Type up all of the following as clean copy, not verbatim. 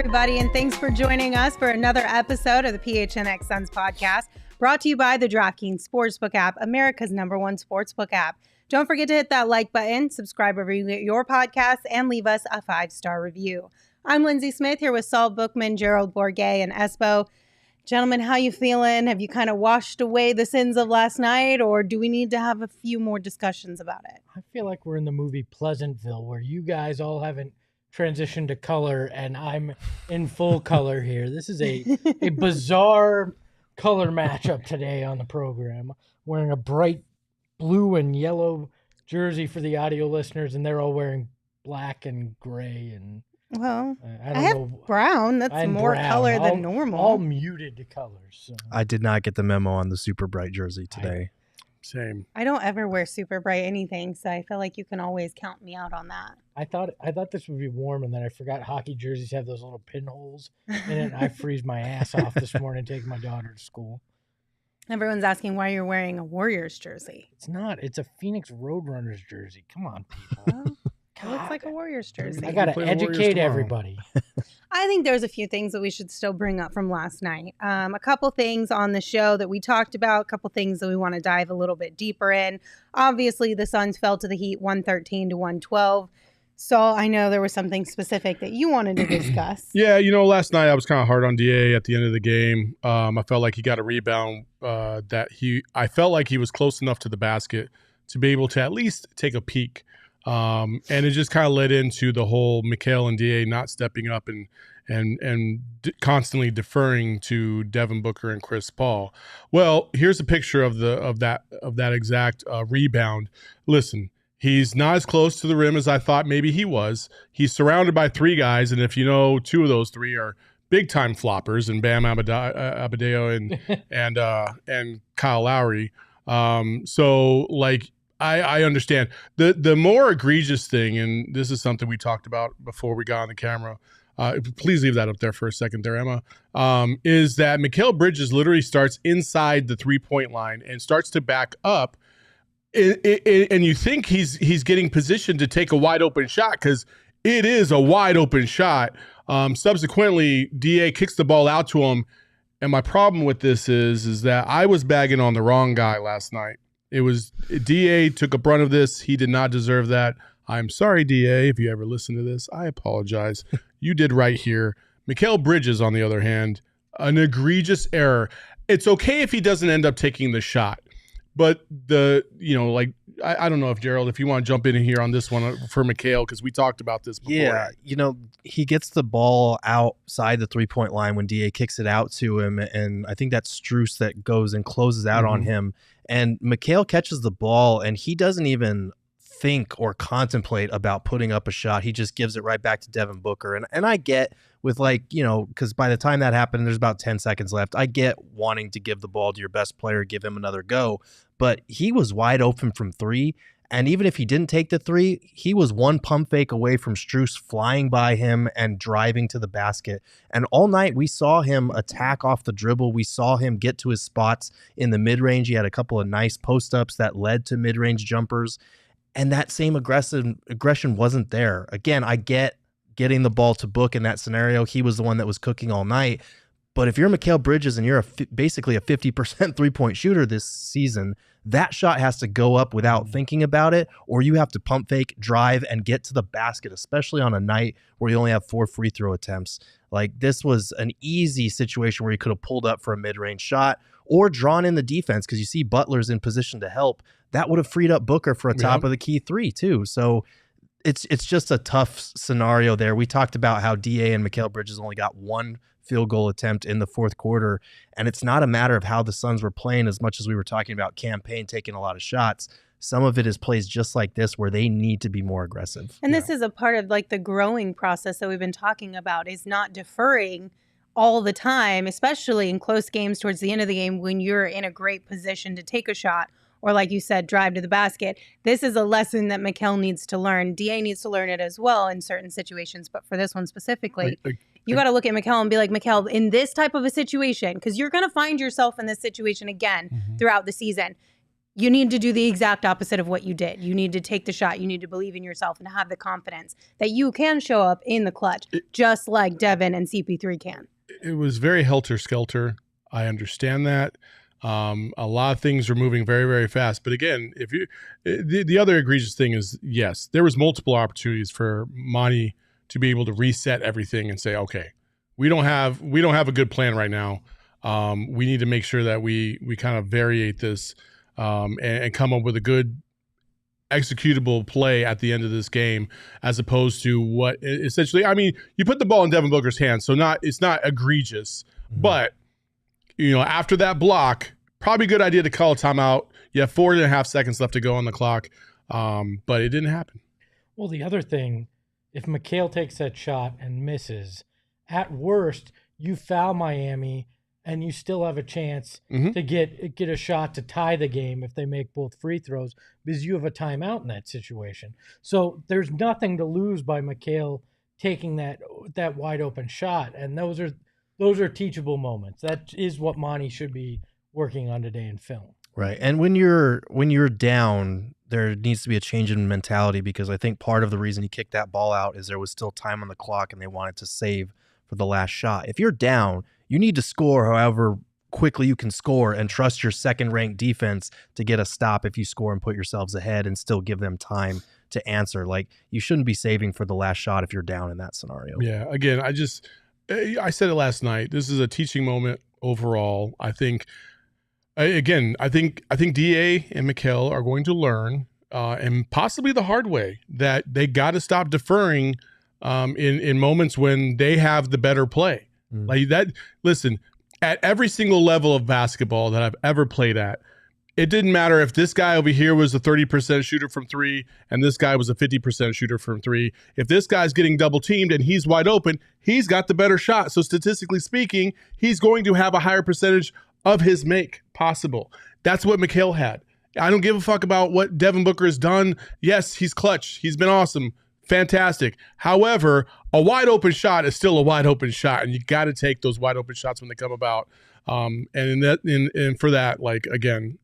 everybody, and thanks for joining us for another episode of the PHNX Suns podcast, brought to you by the DraftKings Sportsbook app, America's #1 sportsbook app. Don't forget to hit that like button, subscribe wherever you get your podcasts, and leave us a 5-star review. I'm Lindsey Smith here with Saul, Bookman, Gerald, Bourguet, and Espo. Gentlemen, how you feeling? Have you kind of washed away the sins of last night, or do we need to have a few more discussions about it? I feel like we're in the movie Pleasantville, where you guys all haven't transitioned to color, and I'm in full color here. This is a bizarre color matchup today on the program. Wearing a bright blue and yellow jersey for the audio listeners, and they're all wearing black and gray. And well, I have brown. That's more color than normal. All muted colors. So. I did not get the memo on the super bright jersey today. Same. I don't ever wear super bright anything, so I feel like you can always count me out on that. I thought this would be warm, and then I forgot hockey jerseys have those little pinholes in it. I freeze my ass off this morning taking my daughter to school. Everyone's asking why you're wearing a Warriors jersey. It's not. It's a Phoenix Roadrunners jersey. Come on, people. Well, it looks like a Warriors jersey. I got to educate everybody. I think there's a few things that we should still bring up from last night. A couple things on the show that we talked about, a couple things that we want to dive a little bit deeper in. Obviously, the Suns fell to the Heat 113-112. So I know there was something specific that you wanted to discuss. Yeah, last night I was kind of hard on DA at the end of the game. I felt like he got a rebound I felt like he was close enough to the basket to be able to at least take a peek. And it just kind of led into the whole Mikal and DA not stepping up and constantly deferring to Devin Booker and Chris Paul. Well, here's a picture of that exact rebound. Listen. He's not as close to the rim as I thought maybe he was. He's surrounded by three guys, and if you know, two of those three are big-time floppers, and Bam Adebayo and Kyle Lowry. So, like, I understand. The more egregious thing, and this is something we talked about before we got on the camera, please leave that up there for a second there, Emma, is that Mikal Bridges literally starts inside the three-point line and starts to back up. And you think he's getting positioned to take a wide open shot because it is a wide open shot. Subsequently, DA kicks the ball out to him. And my problem with this is that I was bagging on the wrong guy last night. It was DA took a brunt of this. He did not deserve that. I'm sorry, DA, if you ever listen to this. I apologize. You did right here. Mikal Bridges, on the other hand, an egregious error. It's okay if he doesn't end up taking the shot. But I don't know if Gerald, if you want to jump in here on this one for Mikal, because we talked about this before. Yeah, he gets the ball outside the three-point line when DA kicks it out to him, and I think that's Strus that goes and closes out on him. And Mikal catches the ball, and he doesn't even think or contemplate about putting up a shot. He just gives it right back to Devin Booker. And I get with because by the time that happened, there's about 10 seconds left. I get wanting to give the ball to your best player, give him another go. But he was wide open from three. And even if he didn't take the three, he was one pump fake away from Strus flying by him and driving to the basket. And all night we saw him attack off the dribble. We saw him get to his spots in the mid-range. He had a couple of nice post-ups that led to mid-range jumpers. And that same aggression wasn't there. Again, I get getting the ball to Book in that scenario. He was the one that was cooking all night. But if you're Mikal Bridges and you're basically a 50% three-point shooter this season, that shot has to go up without thinking about it, or you have to pump fake, drive, and get to the basket, especially on a night where you only have 4 free throw attempts. Like, this was an easy situation where he could have pulled up for a mid-range shot or drawn in the defense because you see Butler's in position to help. That would have freed up Booker for a top of the key three too. So it's just a tough scenario there. We talked about how DA and Mikal Bridges only got one field goal attempt in the fourth quarter, and it's not a matter of how the Suns were playing as much as we were talking about campaign taking a lot of shots. Some of it is plays just like this where they need to be more aggressive. And this is a part of like the growing process that we've been talking about, is not deferring all the time, especially in close games towards the end of the game when you're in a great position to take a shot or, like you said, drive to the basket. This is a lesson that Mikal needs to learn. DA needs to learn it as well in certain situations, but for this one specifically, you got to look at Mikal and be like, Mikal, in this type of a situation, because you're going to find yourself in this situation again throughout the season, You need to do the exact opposite of what you did. You need to take the shot. You need to believe in yourself and have the confidence that you can show up in the clutch, just like Devin and CP3 can. It was very helter-skelter. I understand that. A lot of things are moving very, very fast. But again, if you the other egregious thing is, yes, there was multiple opportunities for Monty to be able to reset everything and say, okay, we don't have a good plan right now. We need to make sure that we kind of variate this and come up with a good executable play at the end of this game, as opposed to what essentially, I mean, you put the ball in Devin Booker's hands, so it's not egregious, but after that block, probably a good idea to call a timeout. You have 4.5 seconds left to go on the clock, but it didn't happen. Well, the other thing, if McHale takes that shot and misses, at worst, you foul Miami and you still have a chance to get a shot to tie the game if they make both free throws, because you have a timeout in that situation. So there's nothing to lose by McHale taking that wide open shot, and those are teachable moments. That is what Monty should be working on today in film. Right. And when you're down, there needs to be a change in mentality, because I think part of the reason he kicked that ball out is there was still time on the clock and they wanted to save for the last shot. If you're down, you need to score however quickly you can score and trust your second-ranked defense to get a stop if you score and put yourselves ahead and still give them time to answer. Like, you shouldn't be saving for the last shot if you're down in that scenario. Yeah, again, I said it last night. This is a teaching moment overall. I think DA and McHale are going to learn, and possibly the hard way, that they got to stop deferring in moments when they have the better play. Like that. Listen, at every single level of basketball that I've ever played at, it didn't matter if this guy over here was a 30% shooter from three and this guy was a 50% shooter from three. If this guy's getting double teamed and he's wide open, he's got the better shot. So statistically speaking, he's going to have a higher percentage of his make possible. That's what McHale had. I don't give a fuck about what Devin Booker has done. Yes, he's clutch. He's been awesome. Fantastic. However, a wide open shot is still a wide open shot, and you got to take those wide open shots when they come about. And for that, like, again,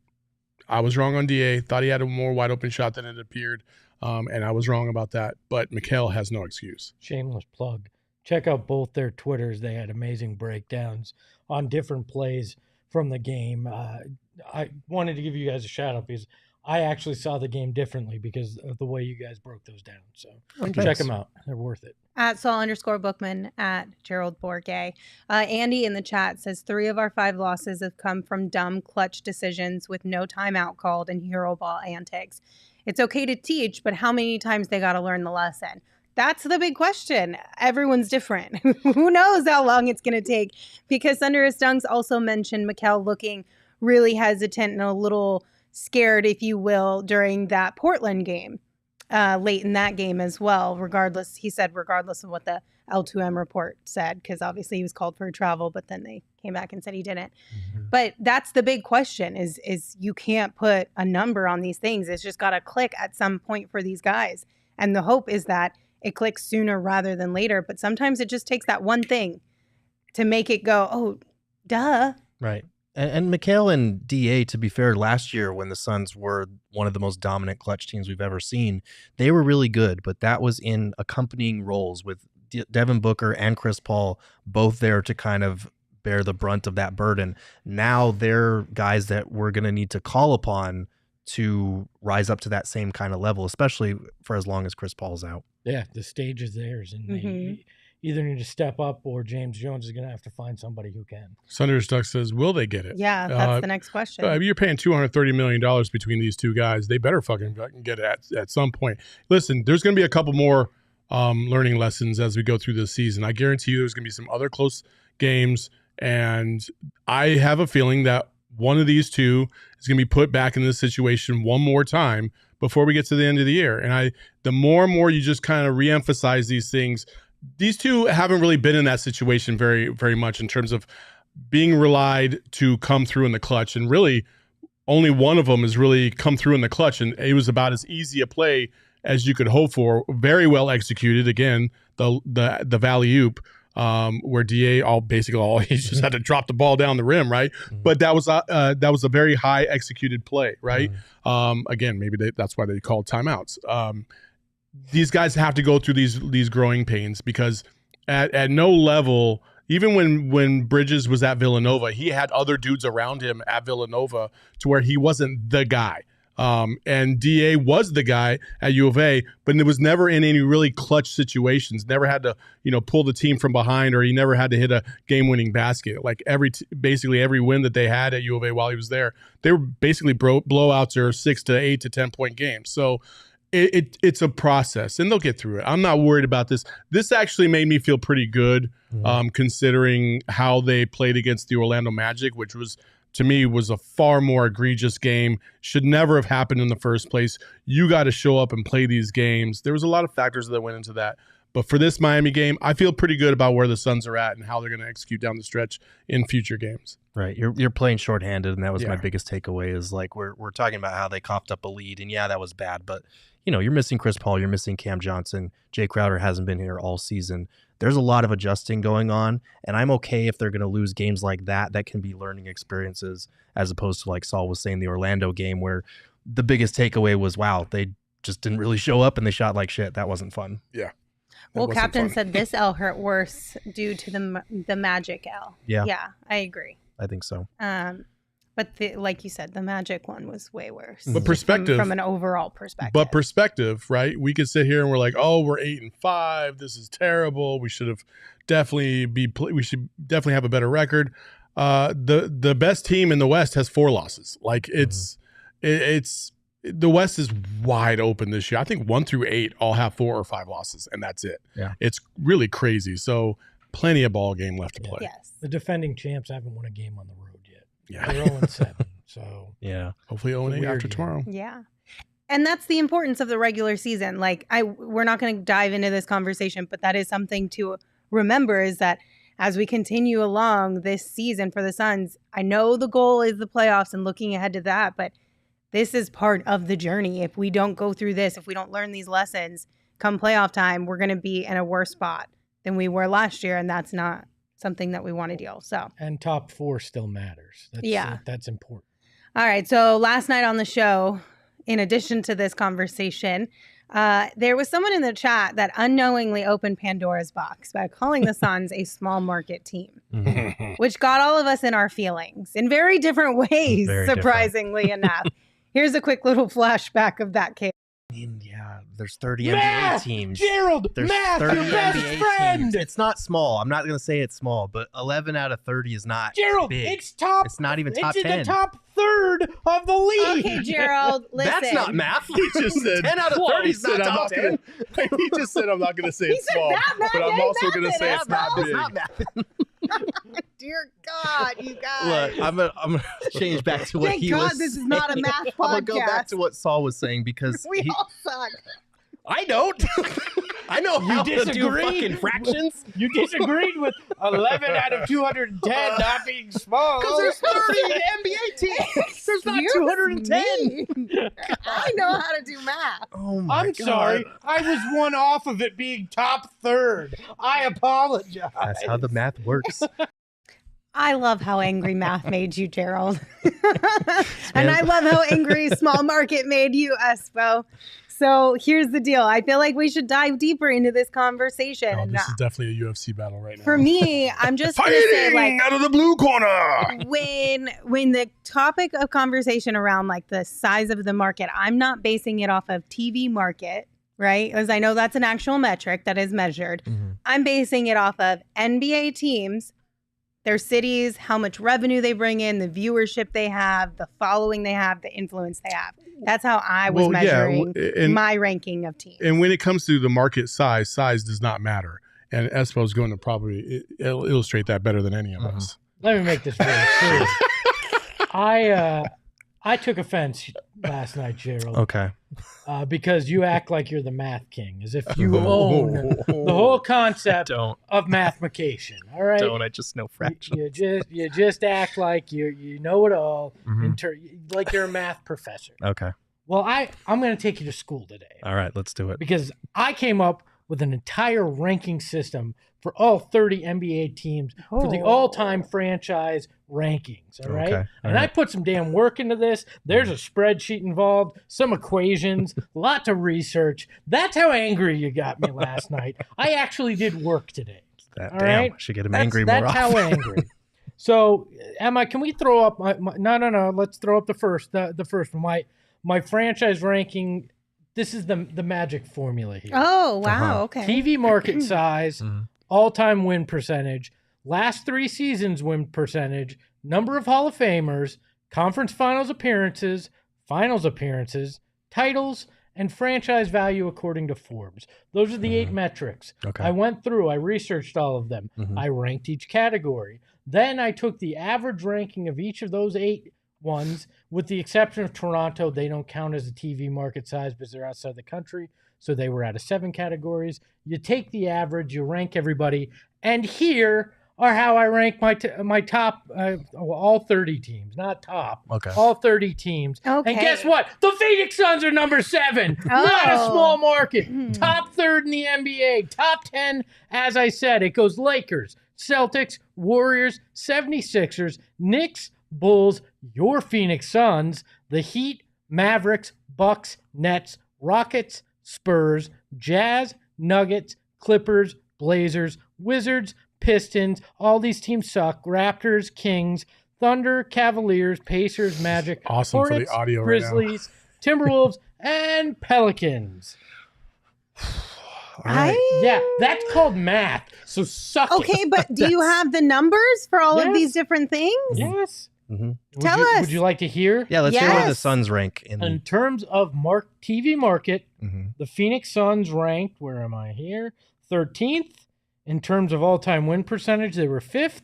I was wrong on DA. Thought he had a more wide open shot than it appeared, and I was wrong about that. But McHale has no excuse. Shameless plug. Check out both their Twitters. They had amazing breakdowns on different plays from the game. I wanted to give you guys a shout out because I actually saw the game differently because of the way you guys broke those down. So check them out. They're worth it. At Saul_Bookman, at Gerald Bourguet. Andy in the chat says 3 of our 5 losses have come from dumb clutch decisions with no timeout called and hero ball antics. It's okay to teach, but how many times they got to learn the lesson? That's the big question. Everyone's different. Who knows how long it's going to take? Because Thunderous Dunks also mentioned McHale looking really hesitant and a little scared, if you will, during that Portland game, late in that game as well. Regardless of what the L2M report said, because obviously he was called for travel, but then they came back and said he didn't. But that's the big question is you can't put a number on these things. It's just got to click at some point for these guys. And the hope is that it clicks sooner rather than later. But sometimes it just takes that one thing to make it go, oh, duh. Right. And McHale and DA, to be fair, last year when the Suns were one of the most dominant clutch teams we've ever seen, they were really good, but that was in accompanying roles with Devin Booker and Chris Paul both there to kind of bear the brunt of that burden. Now they're guys that we're going to need to call upon to rise up to that same kind of level, especially for as long as Chris Paul's out. Yeah, the stage is theirs, and they either need to step up or James Jones is going to have to find somebody who can. Thunderous Duck says, will they get it? Yeah, that's the next question. You're paying $230 million between these two guys. They better fucking get it at some point. Listen, there's going to be a couple more learning lessons as we go through this season. I guarantee you there's going to be some other close games, and I have a feeling that one of these two is going to be put back in this situation one more time before we get to the end of the year. And the more and more you just kind of reemphasize these things, these two haven't really been in that situation very, very much in terms of being relied to come through in the clutch. And really, only one of them has really come through in the clutch. And it was about as easy a play as you could hope for. Very well executed. Again, the Valley-oop. where DA he just had to drop the ball down the rim, right? But that was a very high executed play, right? Again, maybe that's why they called timeouts. These guys have to go through these growing pains because at no level, even when Bridges was at Villanova, he had other dudes around him at Villanova to where he wasn't the guy. And DA was the guy at U of A, but it was never in any really clutch situations. Never had to, pull the team from behind, or he never had to hit a game-winning basket. Like basically every win that they had at U of A while he was there, they were basically blowouts or 6 to 8 to 10 point games. So it's a process, and they'll get through it. I'm not worried about this. This actually made me feel pretty good, considering how they played against the Orlando Magic, which was, to me, was a far more egregious game. Should never have happened in the first place. You got to show up and play these games. There was a lot of factors that went into that. But for this Miami game, I feel pretty good about where the Suns are at and how they're going to execute down the stretch in future games. Right. You're playing shorthanded, and that was my biggest takeaway is like we're talking about how they coughed up a lead, and that was bad. But, you're missing Chris Paul, you're missing Cam Johnson. Jay Crowder hasn't been here all season. There's a lot of adjusting going on, and I'm okay if they're going to lose games like that. That can be learning experiences as opposed to, like Saul was saying, the Orlando game where the biggest takeaway was, wow, they just didn't really show up and they shot like shit. That wasn't fun. Yeah. Well, Captain said this L hurt worse due to the Magic L. Yeah. Yeah, I agree. I think so. But like you said, the Magic one was way worse. But perspective, from an overall perspective. But perspective, right? We could sit here and we're like, oh, we're 8-5. This is terrible. We should definitely have a better record. The best team in the West has 4 losses. Like it's the West is wide open this year. I think 1 through 8 all have 4 or 5 losses, and that's it. Yeah, it's really crazy. So plenty of ball game left to play. Yes. The defending champs haven't won a game on the road yet. Yeah. They're 0-7. So hopefully 0-8 after game. tomorrow. Yeah. And that's the importance of the regular season. Like we're not going to dive into this conversation, but that is something to remember is that as we continue along this season for the Suns, I know the goal is the playoffs and looking ahead to that, but this is part of the journey. If we don't go through this, if we don't learn these lessons, come playoff time, we're going to be in a worse spot than we were last year, and that's not something that we want to deal. So, and top 4 still matters. That's important. All right. So last night on the show, in addition to this conversation, there was someone in the chat that unknowingly opened Pandora's box by calling the Suns a small market team, which got all of us in our feelings in very different ways, surprisingly enough. Here's a quick little flashback of that case. I mean, there's 30 NBA teams. Gerald, there's Math, 30 your best NBA friend. teams. It's not small. I'm not going to say it's small, but 11 out of 30 is not Gerald, big. it's top. It's not even top it's 10. It's in the top third of the league. Okay, Gerald, listen. That's not math. He just said 10 out of 30 is not top 10. He just said I'm not going to say it's small, but I'm also going to say it's not big. It's not math. Dear God, you guys. Look, I'm gonna change back to what Thank he God was this is not a saying. math I'm gonna go back podcast. to what Saul was saying because We all suck. I don't. I know how to do disagreed. fucking fractions. You disagreed with 11 out of 210 not being small. Because there's 30 NBA teams. There's not 210. I know how to do math. Oh my I'm God. sorry. I was one off of it being top third. I apologize. That's how the math works. I love how angry math made you, Gerald. And I love how angry small market made you, Espo. So here's the deal. I feel like we should dive deeper into this conversation. Oh, this is definitely a UFC battle right now. For me, I'm just going to say, like, out of the blue corner. when the topic of conversation around like the size of the market, I'm not basing it off of TV market, right? Because I know that's an actual metric that is measured. Mm-hmm. I'm basing it off of NBA teams, their cities, how much revenue they bring in, the viewership they have, the following they have, the influence they have. That's how I was measuring my ranking of teams. And when it comes to the market size does not matter. And Espo is going to probably illustrate that better than any of us. Let me make this very clear. I took offense last night, Gerald. Okay. Because you act like you're the math king, as if you own the whole concept of mathematication. All right. I just know fractions. You just act like you know it all, like you're a math professor. Okay. Well, I'm going to take you to school today. All right, let's do it. Because I came up with an entire ranking system for all 30 NBA teams for the all-time franchise rankings, all right? Okay. And I put some damn work into this. There's a spreadsheet involved, some equations, a lot to research. That's how angry you got me last night. I actually did work today. All damn, right? I should get him angry more That's often. how angry. So, Emma, can we throw up no. Let's throw up the first one. My franchise ranking. This is the magic formula here. Oh, wow. Okay. TV market size, all-time win percentage, last 3 seasons win percentage, number of Hall of Famers, conference finals appearances, titles, and franchise value according to Forbes. Those are the 8 metrics. Okay. I went through, I researched all of them. I ranked each category. Then I took the average ranking of each of those 8 ones, with the exception of Toronto. They don't count as a TV market size because they're outside the country. So they were out of 7 categories. You take the average, you rank everybody. And here are how I rank my top, all 30 teams, not top. Okay. All 30 teams. Okay. And guess what? The Phoenix Suns are number 7. Not a small market. Top 3rd in the NBA. Top 10, as I said, it goes Lakers, Celtics, Warriors, 76ers, Knicks, Bulls, your Phoenix Suns, the Heat, Mavericks, Bucks, Nets, Rockets, Spurs, Jazz, Nuggets, Clippers, Blazers, Wizards, Pistons. All these teams suck. Raptors, Kings, Thunder, Cavaliers, Pacers, Magic, Awesome Hornets, for the audio Grizzlies, Timberwolves, and Pelicans. All right. Yeah, that's called math. So suck it. Okay, but do you have the numbers for all of Yes. these different things? Yes. Tell us. us. Would you like to hear? Yeah, let's hear where the Yes. Suns rank in In terms of TV market, Mhm. the Phoenix Suns ranked, where am I here? 13th. In terms of all-time win percentage, they were 5th.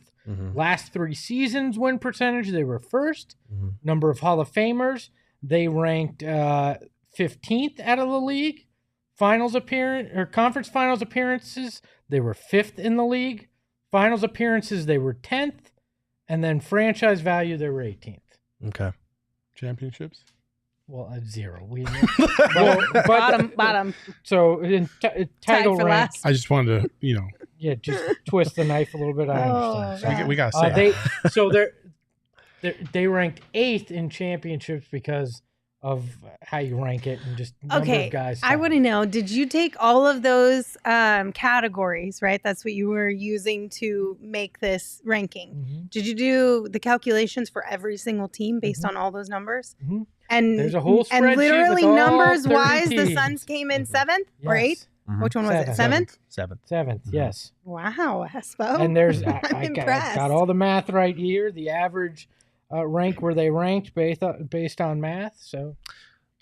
Last 3 seasons win percentage, they were 1st. Number of Hall of Famers, they ranked 15th out of the league. Conference finals appearances, they were 5th in the league. Finals appearances, they were 10th. And then franchise value, they were 18th. Okay. Championships? Well, 0. Bottom. So title for rank. last. I just wanted to, Yeah, just twist the knife a little bit. I understand. God. we got to say They ranked 8th in championships because of how you rank it and just number of guys. I want to know, did you take all of those categories, right? That's what you were using to make this ranking. Did you do the calculations for every single team based on all those numbers? And there's a whole spreadsheet and literally with all numbers 30 wise, the teams. Suns came in 7th or Yes. 8th? Which one was it? Seventh. 7th? 7th, yes. Wow, Espo. And there's I'm I impressed. got all the math right here. The average rank where they ranked based on math. So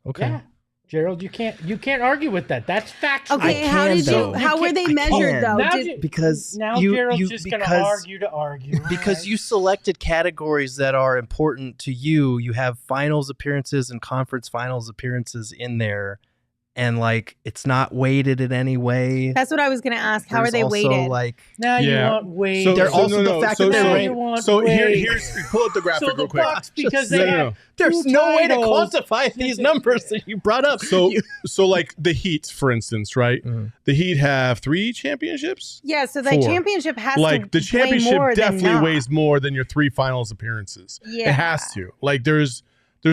Okay. yeah, Gerald, you can't argue with that. That's factual. Okay, I how can, did though. you? How were they measured though? Now, Because now you, Gerald's you just because, going to argue to argue. because you selected categories that are important to you. You have finals appearances and conference finals appearances in there, and like it's not weighted in any way. That's what I was going to ask. How There's are they also, weighted? Like Now you Yeah. want weight. So- they're so also no, the no, fact so- that now they're you ranked. want So weight. here's pull up the graphic so the real quick. Bucks, because No, they no, have no. There's two no way to titles. quantify these numbers that you brought up. So like the Heat, for instance, right? The Heat have 3 championships. Yeah, so the 4. championship has Like to the championship weigh more definitely than not. weighs more than your 3 finals appearances. Yeah. It has to. Like there's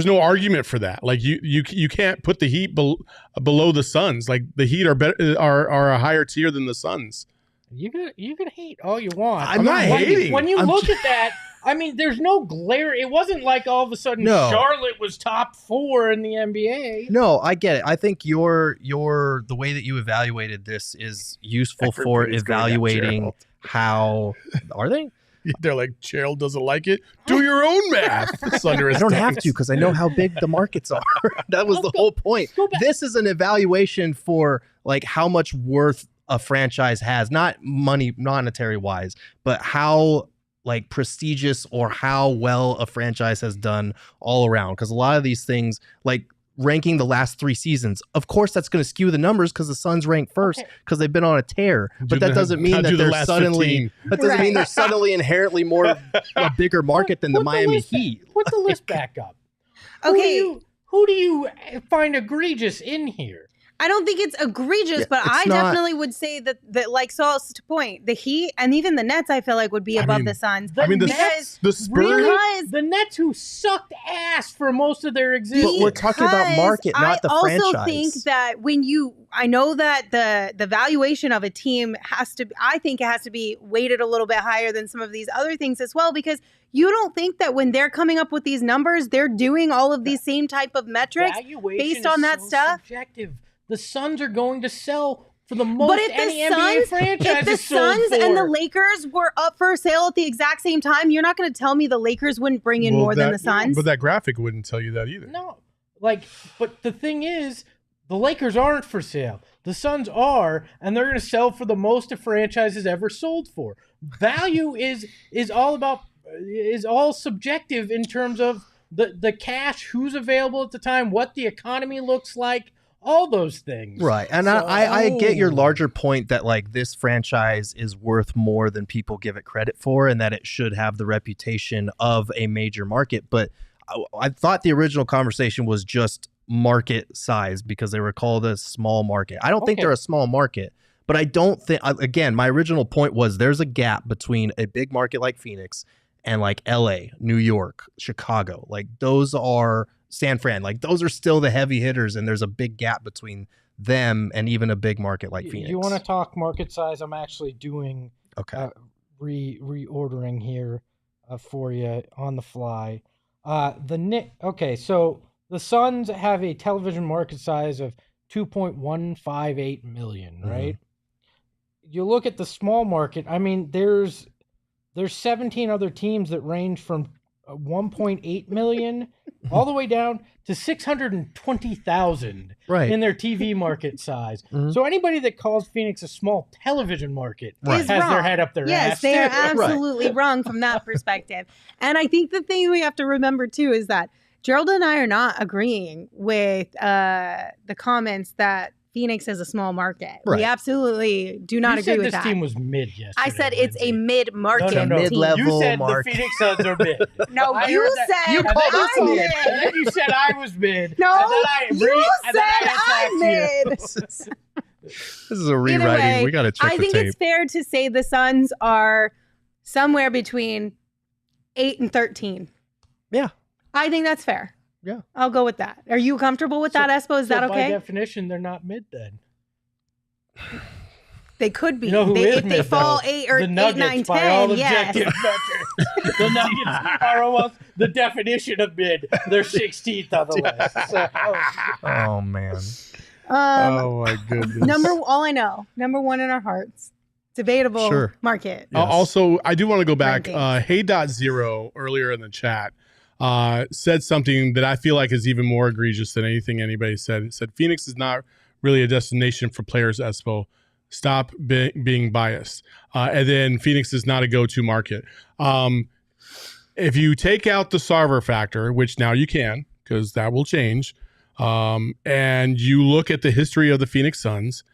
no argument for that. Like you can't put the Heat below the Suns. Like the Heat are better are a higher tier than the Suns. You can hate all you want. I'm not hating. When you I'm look at that, I mean, there's no glare. It wasn't like all of a sudden No. Charlotte was top 4 in the NBA. No, I get it. I think the way that you evaluated this is useful for Everybody's going down evaluating Gerald. how are they? They're like, Gerald doesn't like it. Do your own math. Sunder I don't have to because I know how big the markets are. That was the whole point. Go back. This is an evaluation for like how much worth a franchise has, not money, monetary wise, but how like prestigious or how well a franchise has done all around. Because a lot of these things, like ranking the last 3 seasons, of course that's going to skew the numbers because the Suns rank first because they've been on a tear. But that doesn't mean that they're suddenly 15. that doesn't mean Right. they're suddenly inherently more a bigger market than the Put Miami list- Heat. Put the list back up. Okay. Who do you find egregious in here? I don't think it's egregious, Yeah, but it's I not- definitely would say that like Saul's point, the Heat and even the Nets, I feel like would be above mean, the Suns. I mean, the Because Spurs. Because The Nets, who sucked ass for most of their existence. But we're talking about because market, not the I also franchise. think that I know that the valuation of a team I think it has to be weighted a little bit higher than some of these other things as well, because you don't think that when they're coming up with these numbers, they're doing all of these same type of metrics Valuation based on is that so stuff. Subjective. The Suns are going to sell for the most But if any the NBA Suns, franchise if the is sold Suns for. and the Lakers were up for sale at the exact same time, you're not going to tell me the Lakers wouldn't bring in more than the Suns. But that graphic wouldn't tell you that either. No, but the thing is, the Lakers aren't for sale. The Suns are, and they're going to sell for the most a franchise has ever sold for. Value is all subjective in terms of the cash, who's available at the time, what the economy looks like, all those things. Right. And I get your larger point that like this franchise is worth more than people give it credit for and that it should have the reputation of a major market. But I thought the original conversation was just market size because they were called a small market. I don't think they're a small market, but I don't think, again, my original point was there's a gap between a big market like Phoenix and like LA, New York, Chicago. Like those are San Fran, like those are still the heavy hitters, and there's a big gap between them and even a big market like Phoenix. You want to talk market size? I'm actually doing reordering here for you on the fly. So the Suns have a television market size of 2.158 million, right? You look at the small market. I mean, there's 17 other teams that range from 1.8 million all the way down to 620,000 in their TV market size. So anybody that calls Phoenix a small television market has their head up their ass. Yes, they are absolutely wrong from that perspective. And I think the thing we have to remember too is that Gerald and I are not agreeing with the comments that Phoenix is a small market. Right. We absolutely do not agree with that. This team was mid yesterday. I said it's a mid-market No. team. Mid-level You said market. the Phoenix Suns are mid. No, I you heard that. said You called us I'm mid. mid. And then you said I was mid. No, and then you and then said I I'm attacked you. mid. This is a Either rewriting. way, We got to check I the think tape. it's fair to say the Suns are somewhere between 8 and 13. Yeah. I think that's fair. Yeah. I'll go with that. Are you comfortable with that, Espo? Is that By okay? definition, they're not mid then. They could be. You know who is if they mid, fall though? 8 or The 8, Nuggets, 9, 10. by all Yes. objective metrics. The Nuggets are almost the definition of mid. They're 16th on the list. So, Oh man. Oh my goodness. All I know, number one in our hearts. Debatable Sure. market. Yes. Also, I do want to go back. Rankings. Hey.0 earlier in the chat said something that I feel like is even more egregious than anything anybody said. It said Phoenix is not really a destination for players, Espo. Stop being biased. And then Phoenix is not a go-to market. If you take out the Sarver factor, which now you can, because that will change, and you look at the history of the Phoenix Suns,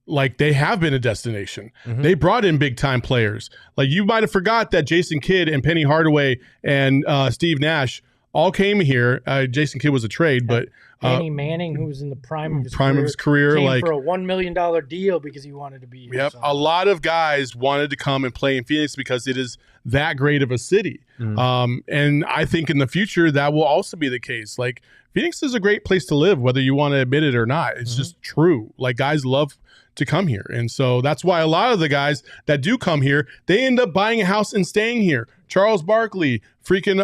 like they have been a destination. They brought in big time players. Like you might have forgot that Jason Kidd and Penny Hardaway and Steve Nash all came here. Jason Kidd was a trade, but Danny Manning, who was in the prime of his career, came like for a $1 million deal because he wanted to be here. Yep, a lot of guys wanted to come and play in Phoenix because it is that great of a city. And I think in the future that will also be the case. Like Phoenix is a great place to live, whether you want to admit it or not. It's just true. Like guys love to come here. And so that's why a lot of the guys that do come here, they end up buying a house and staying here. Charles Barkley, freaking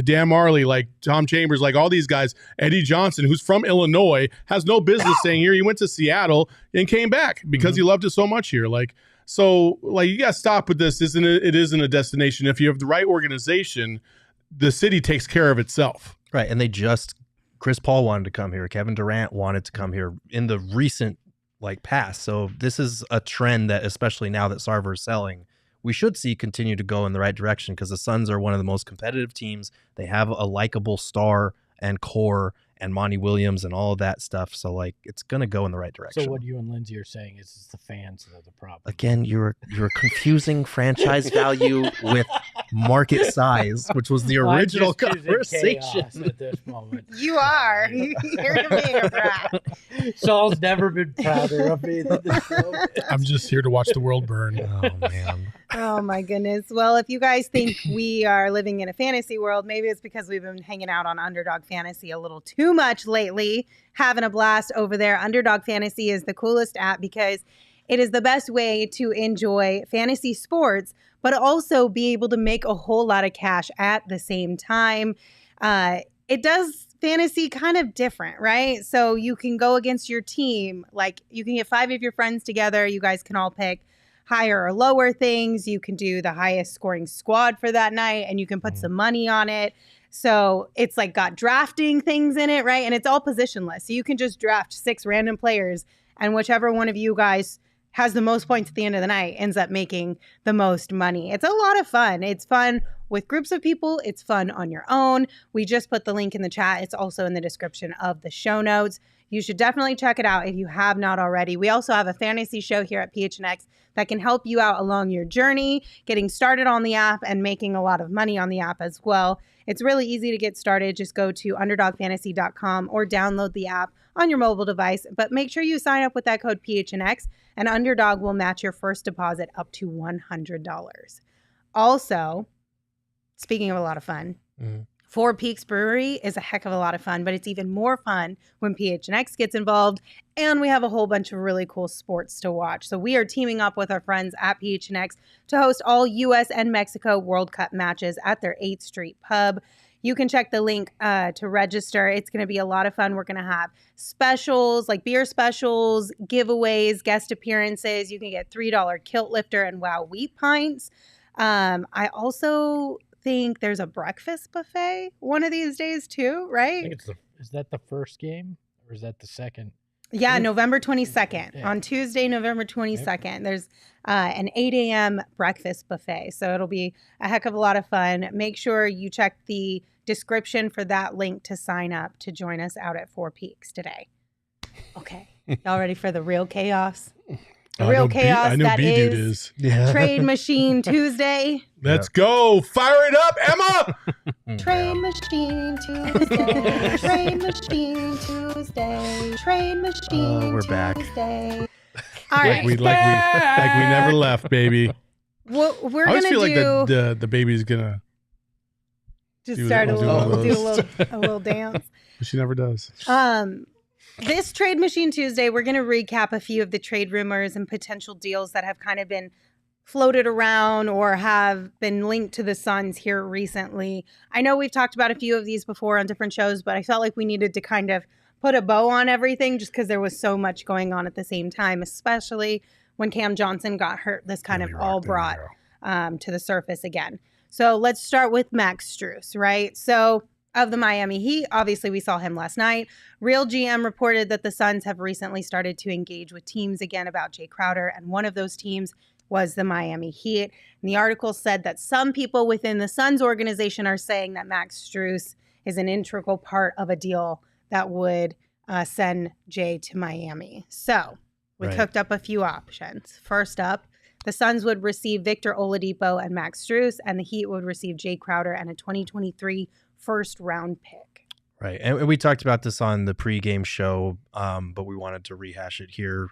Dan Marley, like Tom Chambers, like all these guys, Eddie Johnson, who's from Illinois, has no business staying here. He went to Seattle and came back because he loved it so much here. Like, so like you got to stop with this. It isn't a destination. If you have the right organization, the city takes care of itself. Right. And Chris Paul wanted to come here. Kevin Durant wanted to come here in the recent past. So this is a trend that, especially now that Sarver is selling, we should see continue to go in the right direction because the Suns are one of the most competitive teams. They have a likable star and core and Monty Williams and all of that stuff. So it's going to go in the right direction. So what you and Lindsey are saying is the fans that are the problem. Again, you're confusing franchise value with market size, which was the original I'm just choosing conversation. chaos at this moment. You are. You're being a brat. Saul's never been prouder of me than this moment. I'm just here to watch the world burn. Oh man. Oh my goodness. Well, if you guys think we are living in a fantasy world, maybe it's because we've been hanging out on Underdog Fantasy a little too much lately, having a blast over there. Underdog Fantasy is the coolest app because it is the best way to enjoy fantasy sports, but also be able to make a whole lot of cash at the same time. It does fantasy kind of different, right? So you can go against your team. Like you can get 5 of your friends together. You guys can all pick higher or lower things. You can do the highest scoring squad for that night and you can put some money on it. So it's like got drafting things in it, right? And it's all positionless. So you can just draft 6 random players and whichever one of you guys has the most points at the end of the night ends up making the most money. It's a lot of fun. It's fun with groups of people. It's fun on your own. We just put the link in the chat. It's also in the description of the show notes. You should definitely check it out if you have not already. We also have a fantasy show here at PHNX that can help you out along your journey, getting started on the app and making a lot of money on the app as well. It's really easy to get started. Just go to underdogfantasy.com or download the app on your mobile device. But make sure you sign up with that code PHNX and Underdog will match your first deposit up to $100. Also, speaking of a lot of fun, Four Peaks Brewery is a heck of a lot of fun, but it's even more fun when PHNX gets involved, and we have a whole bunch of really cool sports to watch. So we are teaming up with our friends at PHNX to host all U.S. and Mexico World Cup matches at their 8th Street pub. You can check the link to register. It's going to be a lot of fun. We're going to have specials like beer specials, giveaways, guest appearances. You can get $3 kilt lifter and wow wheat pints. I also think there's a breakfast buffet one of these days too, right? I think is that the first game or is that the second? Yeah, November 22nd. Yeah. On Tuesday, November 22nd, there's an 8 a.m. breakfast buffet. So it'll be a heck of a lot of fun. Make sure you check the description for that link to sign up to join us out at Four Peaks today. Okay. Y'all ready for the real chaos? The real chaos I know that B-Dude is Yeah. Trade Machine Tuesday. Let's go. Fire it up, Emma. Trade Machine Tuesday. Trade Machine Tuesday. Trade Machine we're back. Tuesday. All like right. we never left, baby. What we're I always gonna feel do? like the baby's gonna, Just do start that- a do one of little those. a little dance. but she never does. This Trade Machine Tuesday, we're going to recap a few of the trade rumors and potential deals that have kind of been floated around or have been linked to the Suns here recently. I know we've talked about a few of these before on different shows, but I felt like we needed to kind of put a bow on everything just because there was so much going on at the same time, especially when Cam Johnson got hurt. This kind of all brought to the surface again. So let's start with Max Strus, right? So of the Miami Heat, obviously we saw him last night. Real GM reported that the Suns have recently started to engage with teams again about Jay Crowder, and one of those teams was the Miami Heat. And the article said that some people within the Suns organization are saying that Max Strus is an integral part of a deal that would send Jay to Miami. So we cooked up a few options. First up, the Suns would receive Victor Oladipo and Max Strus, and the Heat would receive Jay Crowder and a 2023 first round pick. Right. And we talked about this on the pregame show, but we wanted to rehash it here.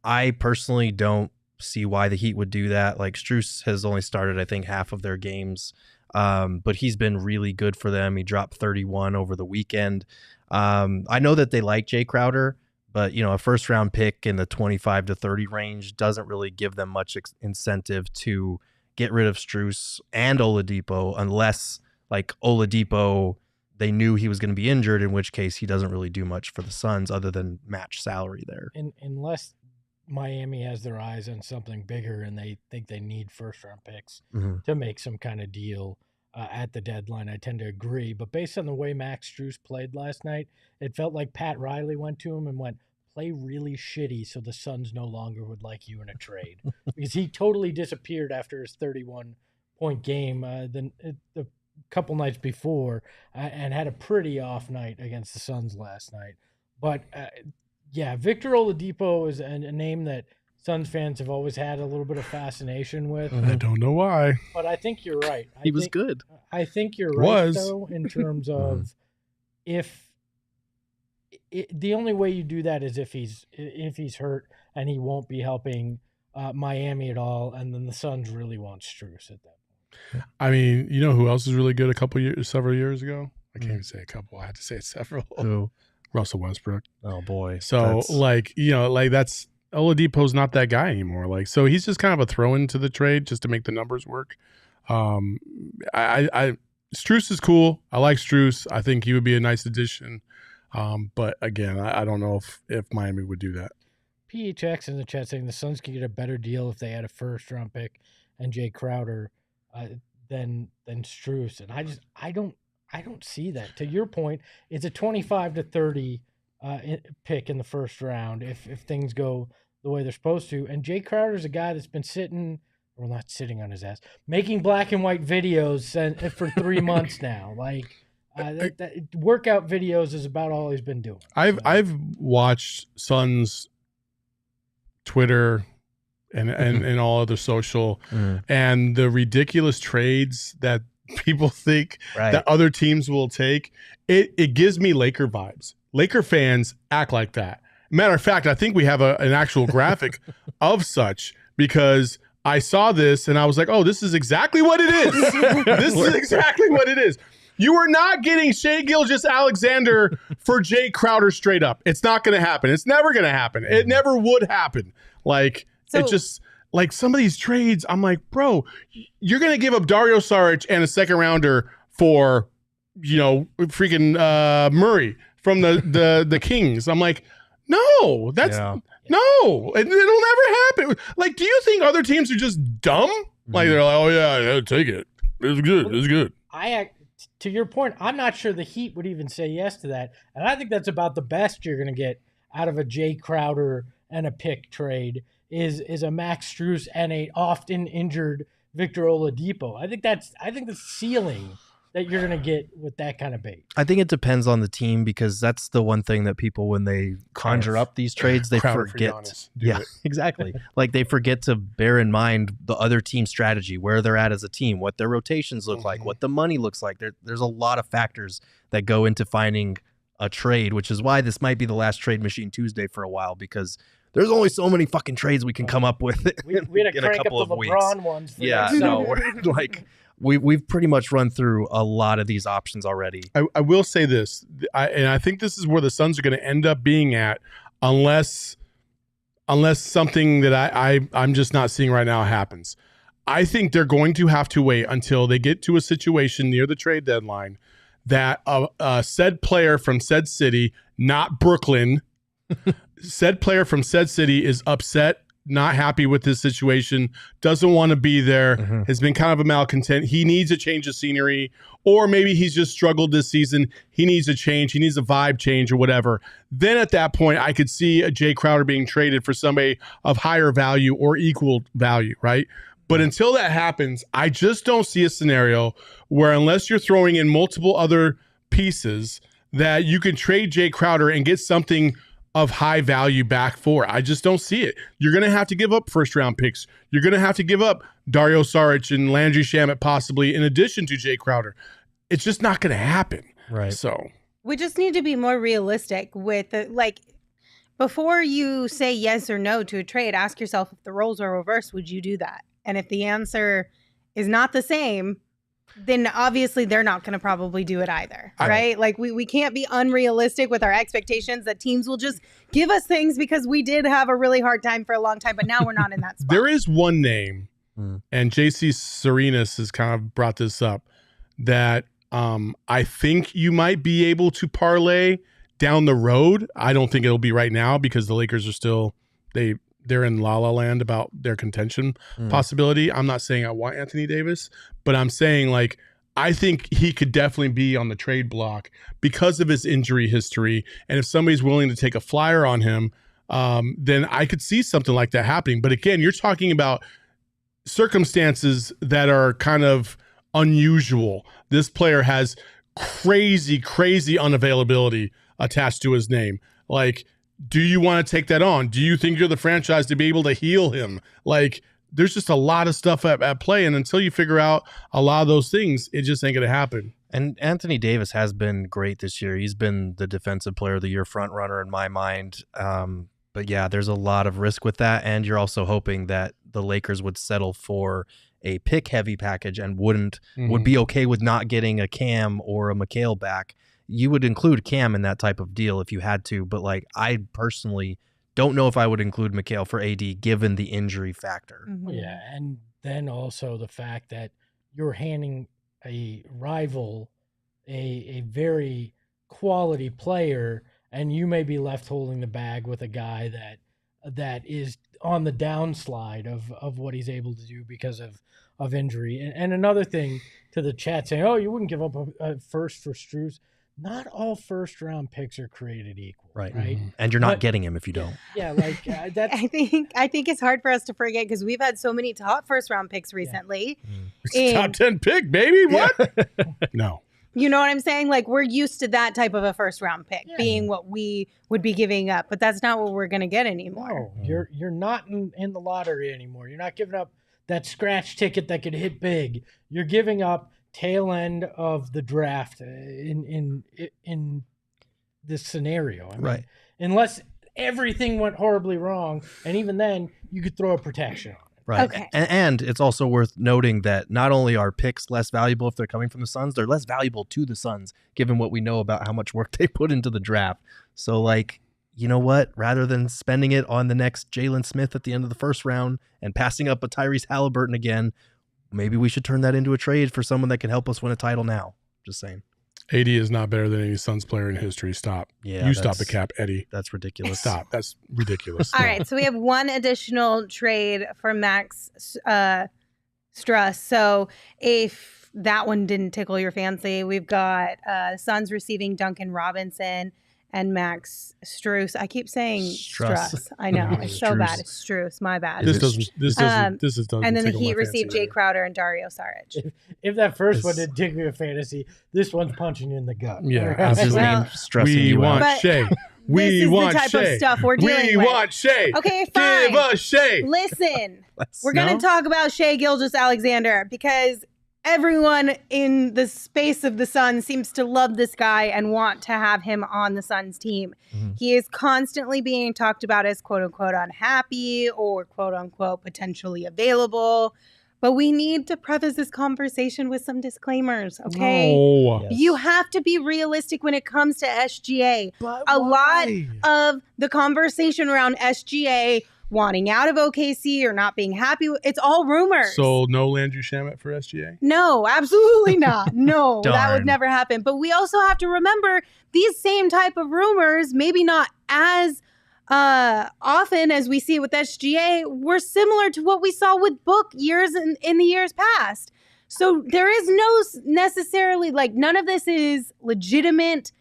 I personally don't see why the Heat would do that. Like Strus has only started, I think, half of their games, but he's been really good for them. He dropped 31 over the weekend. I know that they like Jay Crowder, but a first round pick in the 25 to 30 range doesn't really give them much incentive to get rid of Strus and Oladipo unless like Oladipo, they knew he was going to be injured, in which case he doesn't really do much for the Suns other than match salary there. Unless Miami has their eyes on something bigger and they think they need first-round picks to make some kind of deal at the deadline, I tend to agree. But based on the way Max Strus played last night, it felt like Pat Riley went to him and went, play really shitty so the Suns no longer would like you in a trade. Because he totally disappeared after his 31-point game. The couple nights before and had a pretty off night against the Suns last night. But Victor Oladipo is a name that Suns fans have always had a little bit of fascination with. I don't know why. But I think you're right. He was good. I think you're right, though, in terms of the only way you do that is if he's hurt and he won't be helping Miami at all, and then the Suns really want Strus at that point. I mean, you know who else is really good several years ago? I can't even say a couple. I had to say several. Who? Russell Westbrook. Oh boy. So that's Oladipo's not that guy anymore. Like, so he's just kind of a throw into the trade just to make the numbers work. Strus is cool. I like Strus. I think he would be a nice addition. But again, I don't know if Miami would do that. PHX in the chat saying the Suns could get a better deal if they had a first-round pick and Jay Crowder than Strus, and I don't see that. To your point, it's a 25 to 30 pick in the first round if things go the way they're supposed to. And Jay Crowder's a guy that's been not sitting on his ass, making black and white videos for 3 months now. Like that workout videos is about all he's been doing. I've watched Suns Twitter and all other social and the ridiculous trades that people think that other teams will take. It gives me Laker vibes. Laker fans act like that. Matter of fact, I think we have an actual graphic of such, because I saw this and I was like, oh, this is exactly what it is. This is exactly what it is. You are not getting Shai Gilgeous-Alexander for Jay Crowder straight up. It's not going to happen. It's never going to happen. It never would happen. Like, it just, like, some of these trades, I'm like, bro, you're going to give up Dario Saric and a second rounder for, freaking Murray from the Kings. I'm like, no, no, it'll never happen. Like, do you think other teams are just dumb? Like, they're like, oh yeah, take it. It's good. It's good. To your point, I'm not sure the Heat would even say yes to that. And I think that's about the best you're going to get out of a Jay Crowder and a pick trade is a Max Strus and a often injured Victor Oladipo. I think that's the ceiling that you're going to get with that kind of bait. I think it depends on the team, because that's the one thing that people, when they conjure up these trades, they forget. Exactly. Like, they forget to bear in mind the other team's strategy, where they're at as a team, what their rotations look like, what the money looks like. There's a lot of factors that go into finding a trade, which is why this might be the last Trade Machine Tuesday for a while, because there's only so many fucking trades we can come up with we had to crank up the LeBron ones. We're like, we've pretty much run through a lot of these options already. I will say this, and I think this is where the Suns are going to end up being at, unless something that I'm just not seeing right now happens. I think they're going to have to wait until they get to a situation near the trade deadline that a said player from said city, not Brooklyn, said player from said city is upset, not happy with this situation, doesn't want to be there, has been kind of a malcontent. He needs a change of scenery, or maybe he's just struggled this season. He needs a change. He needs a vibe change or whatever. Then at that point, I could see a Jay Crowder being traded for somebody of higher value or equal value, right? But until that happens, I just don't see a scenario where, unless you're throwing in multiple other pieces, that you can trade Jay Crowder and get something of high value back for. I just don't see it. You're going to have to give up first round picks. You're going to have to give up Dario Saric and Landry Shamet possibly in addition to Jay Crowder. It's just not going to happen. Right. So we just need to be more realistic with before you say yes or no to a trade, ask yourself, if the roles are reversed, would you do that? And if the answer is not the same, then obviously they're not going to probably do it either, right? Like, we can't be unrealistic with our expectations that teams will just give us things, because we did have a really hard time for a long time, but now we're not in that spot. There is one name, and JC Serenas has kind of brought this up, that I think you might be able to parlay down the road. I don't think it'll be right now, because the Lakers are still, they're in la-la land about their contention possibility. I'm not saying I want Anthony Davis, but I'm saying, like, I think he could definitely be on the trade block because of his injury history. And if somebody's willing to take a flyer on him, then I could see something like that happening. But again, you're talking about circumstances that are kind of unusual. This player has crazy unavailability attached to his name. Like, do you want to take that on? Do you think you're the franchise to be able to heal him? Like, there's just a lot of stuff at play. And until you figure out a lot of those things, it just ain't going to happen. And Anthony Davis has been great this year. He's been the defensive player of the year front runner in my mind. But yeah, there's a lot of risk with that. And you're also hoping that the Lakers would settle for a pick heavy package and would be okay with not getting a Cam or a Mikal back. You would include Cam in that type of deal if you had to. But like, I personally don't know if I would include Mikal for AD given the injury factor. Yeah. And then also the fact that you're handing a rival a very quality player, and you may be left holding the bag with a guy that is on the downslide of what he's able to do because of injury. And another thing to the chat saying, oh, you wouldn't give up a first for Strus. Not all first round picks are created equal, right? And you're not getting him if you don't. Yeah, like that's. I think it's hard for us to forget because we've had so many top first round picks recently. Top 10 pick, baby. What? No. You know what I'm saying? Like, we're used to that type of a first round pick being what we would be giving up, but that's not what we're going to get anymore. No, you're not in the lottery anymore. You're not giving up that scratch ticket that could hit big. You're giving up tail end of the draft in this scenario. I mean, unless everything went horribly wrong, and even then, you could throw a protection on it. Right. Okay. And it's also worth noting that not only are picks less valuable if they're coming from the Suns, they're less valuable to the Suns, given what we know about how much work they put into the draft. So, like, you know what? Rather than spending it on the next Jalen Smith at the end of the first round and passing up a Tyrese Halliburton again, maybe we should turn that into a trade for someone that can help us win a title now. Just saying. AD is not better than any Suns player in history. Stop. Yeah, you stop the cap, Eddie. That's ridiculous. Stop. That's ridiculous. All right, so we have one additional trade for Max Strus. So if that one didn't tickle your fancy, we've got Suns receiving Duncan Robinson and Max Strus. I keep saying Strus. I know, it's so bad. It's Strus. My bad. This doesn't. And then the Heat received Jay Crowder and Dario Saric. If that first one didn't tickle your fantasy, this one's punching you in the gut. Yeah, That's his name. Stressing we you want out. Shai. We this want is the type Shai. of stuff we're dealing we with. want Shai. Okay, fine. Give us Shai. Listen, we're going to talk about Shai Gilgeous-Alexander because everyone in the space of the Suns seems to love this guy and want to have him on the Suns team. He is constantly being talked about as quote unquote unhappy or quote unquote potentially available. But we need to preface this conversation with some disclaimers, okay? No. Yes. You have to be realistic when it comes to SGA. But A why? lot of the conversation around SGA wanting out of OKC or not being happy, it's all rumors. So no Landry Shamet for SGA? No, absolutely not. No, that Darn. would never happen. But we also have to remember these same type of rumors, maybe not as often as we see with SGA, were similar to what we saw with Book years in the years past. So there is no necessarily, like, none of this is legitimate.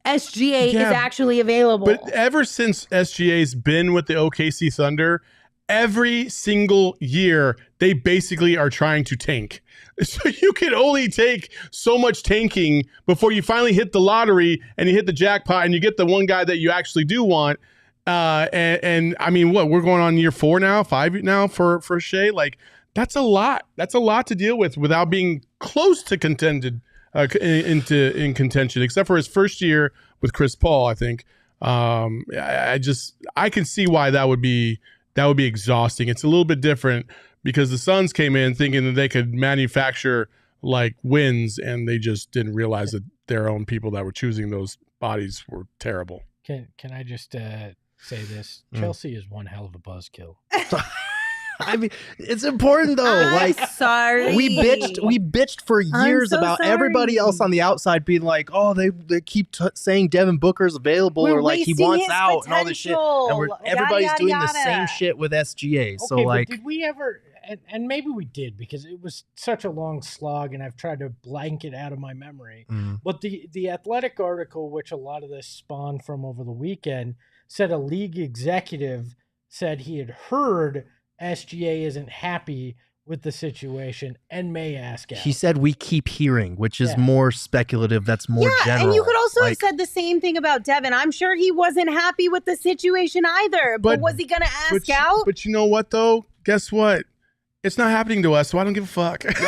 SGA is actually available. But ever since SGA's been with the OKC Thunder, every single year, they basically are trying to tank. So you can only take so much tanking before you finally hit the lottery and you hit the jackpot and you get the one guy that you actually do want. And I mean, what, we're going on year 4 now, 5 now for Shai. Like, that's a lot. That's a lot to deal with without being close to contended in contention, except for his first year with Chris Paul. I think I can see why that would be exhausting. It's a little bit different because the Suns came in thinking that they could manufacture like wins, and they just didn't realize that their own people that were choosing those bodies were terrible. Can I just say this? Chelsea is one hell of a buzzkill. I mean, it's important though. I'm sorry. We bitched for years so about sorry. everybody else on the outside being like, oh, they keep saying Devin Booker's available We're or like he wasting wants his out and all this shit. And potential. everybody's Yada, doing yada, the same yada. shit with SGA. So Okay, like, but did we ever? And maybe we did because it was such a long slog, and I've tried to blank it out of my memory. But the Athletic article, which a lot of this spawned from over the weekend, said a league executive said he had heard SGA isn't happy with the situation and may ask out. He said we keep hearing, which is Yeah. more speculative. That's more general. And you could also have Like, said the same thing about Devin. I'm sure he wasn't happy with the situation either. But was he going to ask out? But you know what, though? Guess what? It's not happening to us, so I don't give a fuck. That's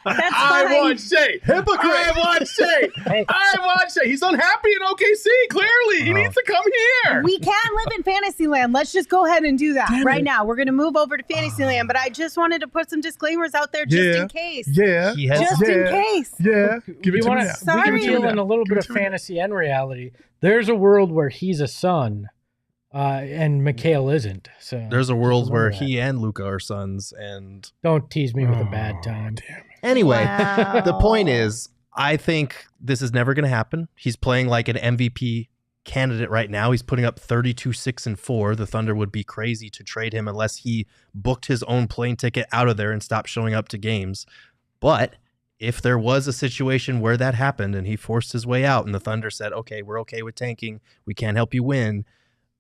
I fine. want Shai. Hypocrite. I want Shai. Hey. I want Shai. He's unhappy in OKC, clearly. He needs to come here. We can live in Fantasyland. Let's just go ahead and do that Damn right it. now. We're going to move over to Fantasyland, but I just wanted to put some disclaimers out there just in case. Yeah. he has Just in case. Yeah. Give it to me now. We Sorry. can deal Give in a little bit of fantasy and reality. There's a world where he's a son, and Mikhail isn't. So There's a world where remember that. he and Luka are sons. And Don't tease me with a bad time. Damn it. anyway, Wow. the point is, I think this is never going to happen. He's playing like an MVP candidate right now. He's putting up 32, 6, and 4. The Thunder would be crazy to trade him unless he booked his own plane ticket out of there and stopped showing up to games. But if there was a situation where that happened and he forced his way out and the Thunder said, okay, we're okay with tanking, we can't help you win,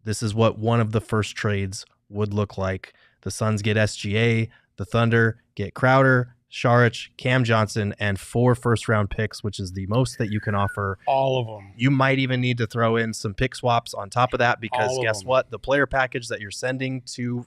this is what one of the first trades would look like. The Suns get SGA, the Thunder get Crowder, Saric, Cam Johnson, and 4 first-round picks, which is the most that you can offer. All of them. You might even need to throw in some pick swaps on top of that because All of guess them. what? The player package that you're sending to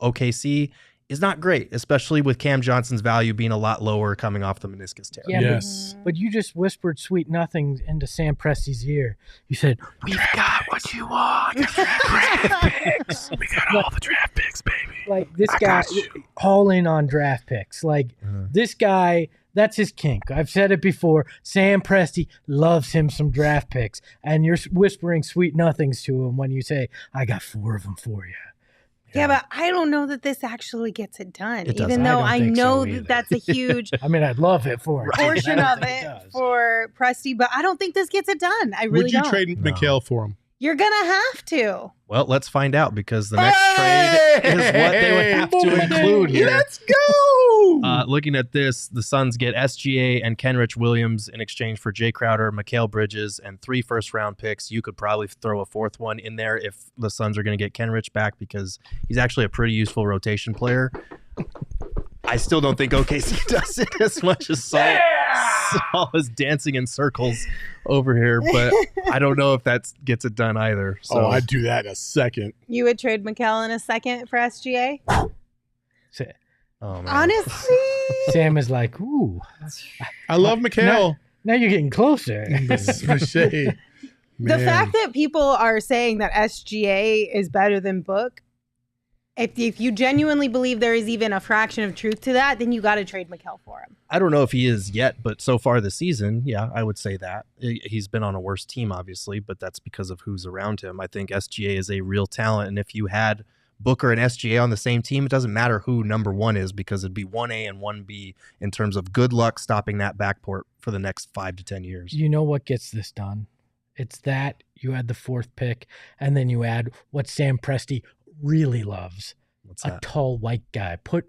OKC is not great, especially with Cam Johnson's value being a lot lower coming off the meniscus tear. Yeah, Yes. but you just whispered sweet nothings into Sam Presti's ear. You said, "We've got what you want." Draft picks. We got all the draft picks, baby. Like this I guy, got you. all in on draft picks. Like this guy, that's his kink. I've said it before. Sam Presti loves him some draft picks, and you're whispering sweet nothings to him when you say, "I got 4 of them for you." Yeah, but I don't know that this actually gets it done. It doesn't. Even though I I, don't think know so that either. that's a huge I mean, I'd love it for it. portion I of don't think it does. for Presti, but I don't think this gets it done. I really Would you don't. trade No. Mikhail for him? You're going to have to. Well, let's find out because the next trade is what they would have to include here. Let's go. Looking at this, the Suns get SGA and Kenrich Williams in exchange for Jay Crowder, Mikal Bridges, and 3 first-round picks. You could probably throw a 4th one in there if the Suns are going to get Kenrich back because he's actually a pretty useful rotation player. I still don't think OKC does it as much as Saul. Saul is dancing in circles over here, but I don't know if that gets it done either. So I'd do that in a second. You would trade McKell in a second for SGA? Sa- oh, man. Honestly? Sam is like, "Ooh, I love Mikhail. now you're getting closer." Shai. The fact that people are saying that SGA is better than Book, if you genuinely believe there is even a fraction of truth to that, then you got to trade McKell for him. I don't know if he is yet, but so far this season, yeah, I would say that. He's been on a worse team, obviously, but that's because of who's around him. I think SGA is a real talent, and if you had Booker and SGA on the same team, it doesn't matter who number 1 is because it'd be 1A and 1B in terms of good luck stopping that backport for the next 5 to 10 years. You know what gets this done? It's that you add the 4th pick, and then you add what Sam Presti really loves. What's A that? tall white guy. Put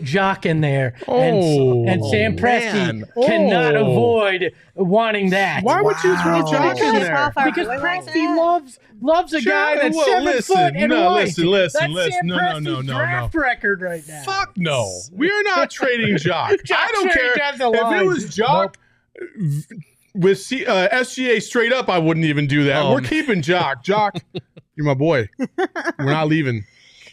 Jock in there, Oh, and Sam Presti man. cannot Oh. avoid wanting that. Why would you throw Wow. Jock in Because there? off our Because boy like Presti that. loves a guy that's Well, 7 foot and no, white. listen. That's Sam No, Presti's draft record right now. Fuck no. We're not trading Jock. Jock I don't straight care. down the If line. it was Jock with SGA straight up, I wouldn't even do that. We're keeping Jock. Jock, you're my boy. We're not leaving.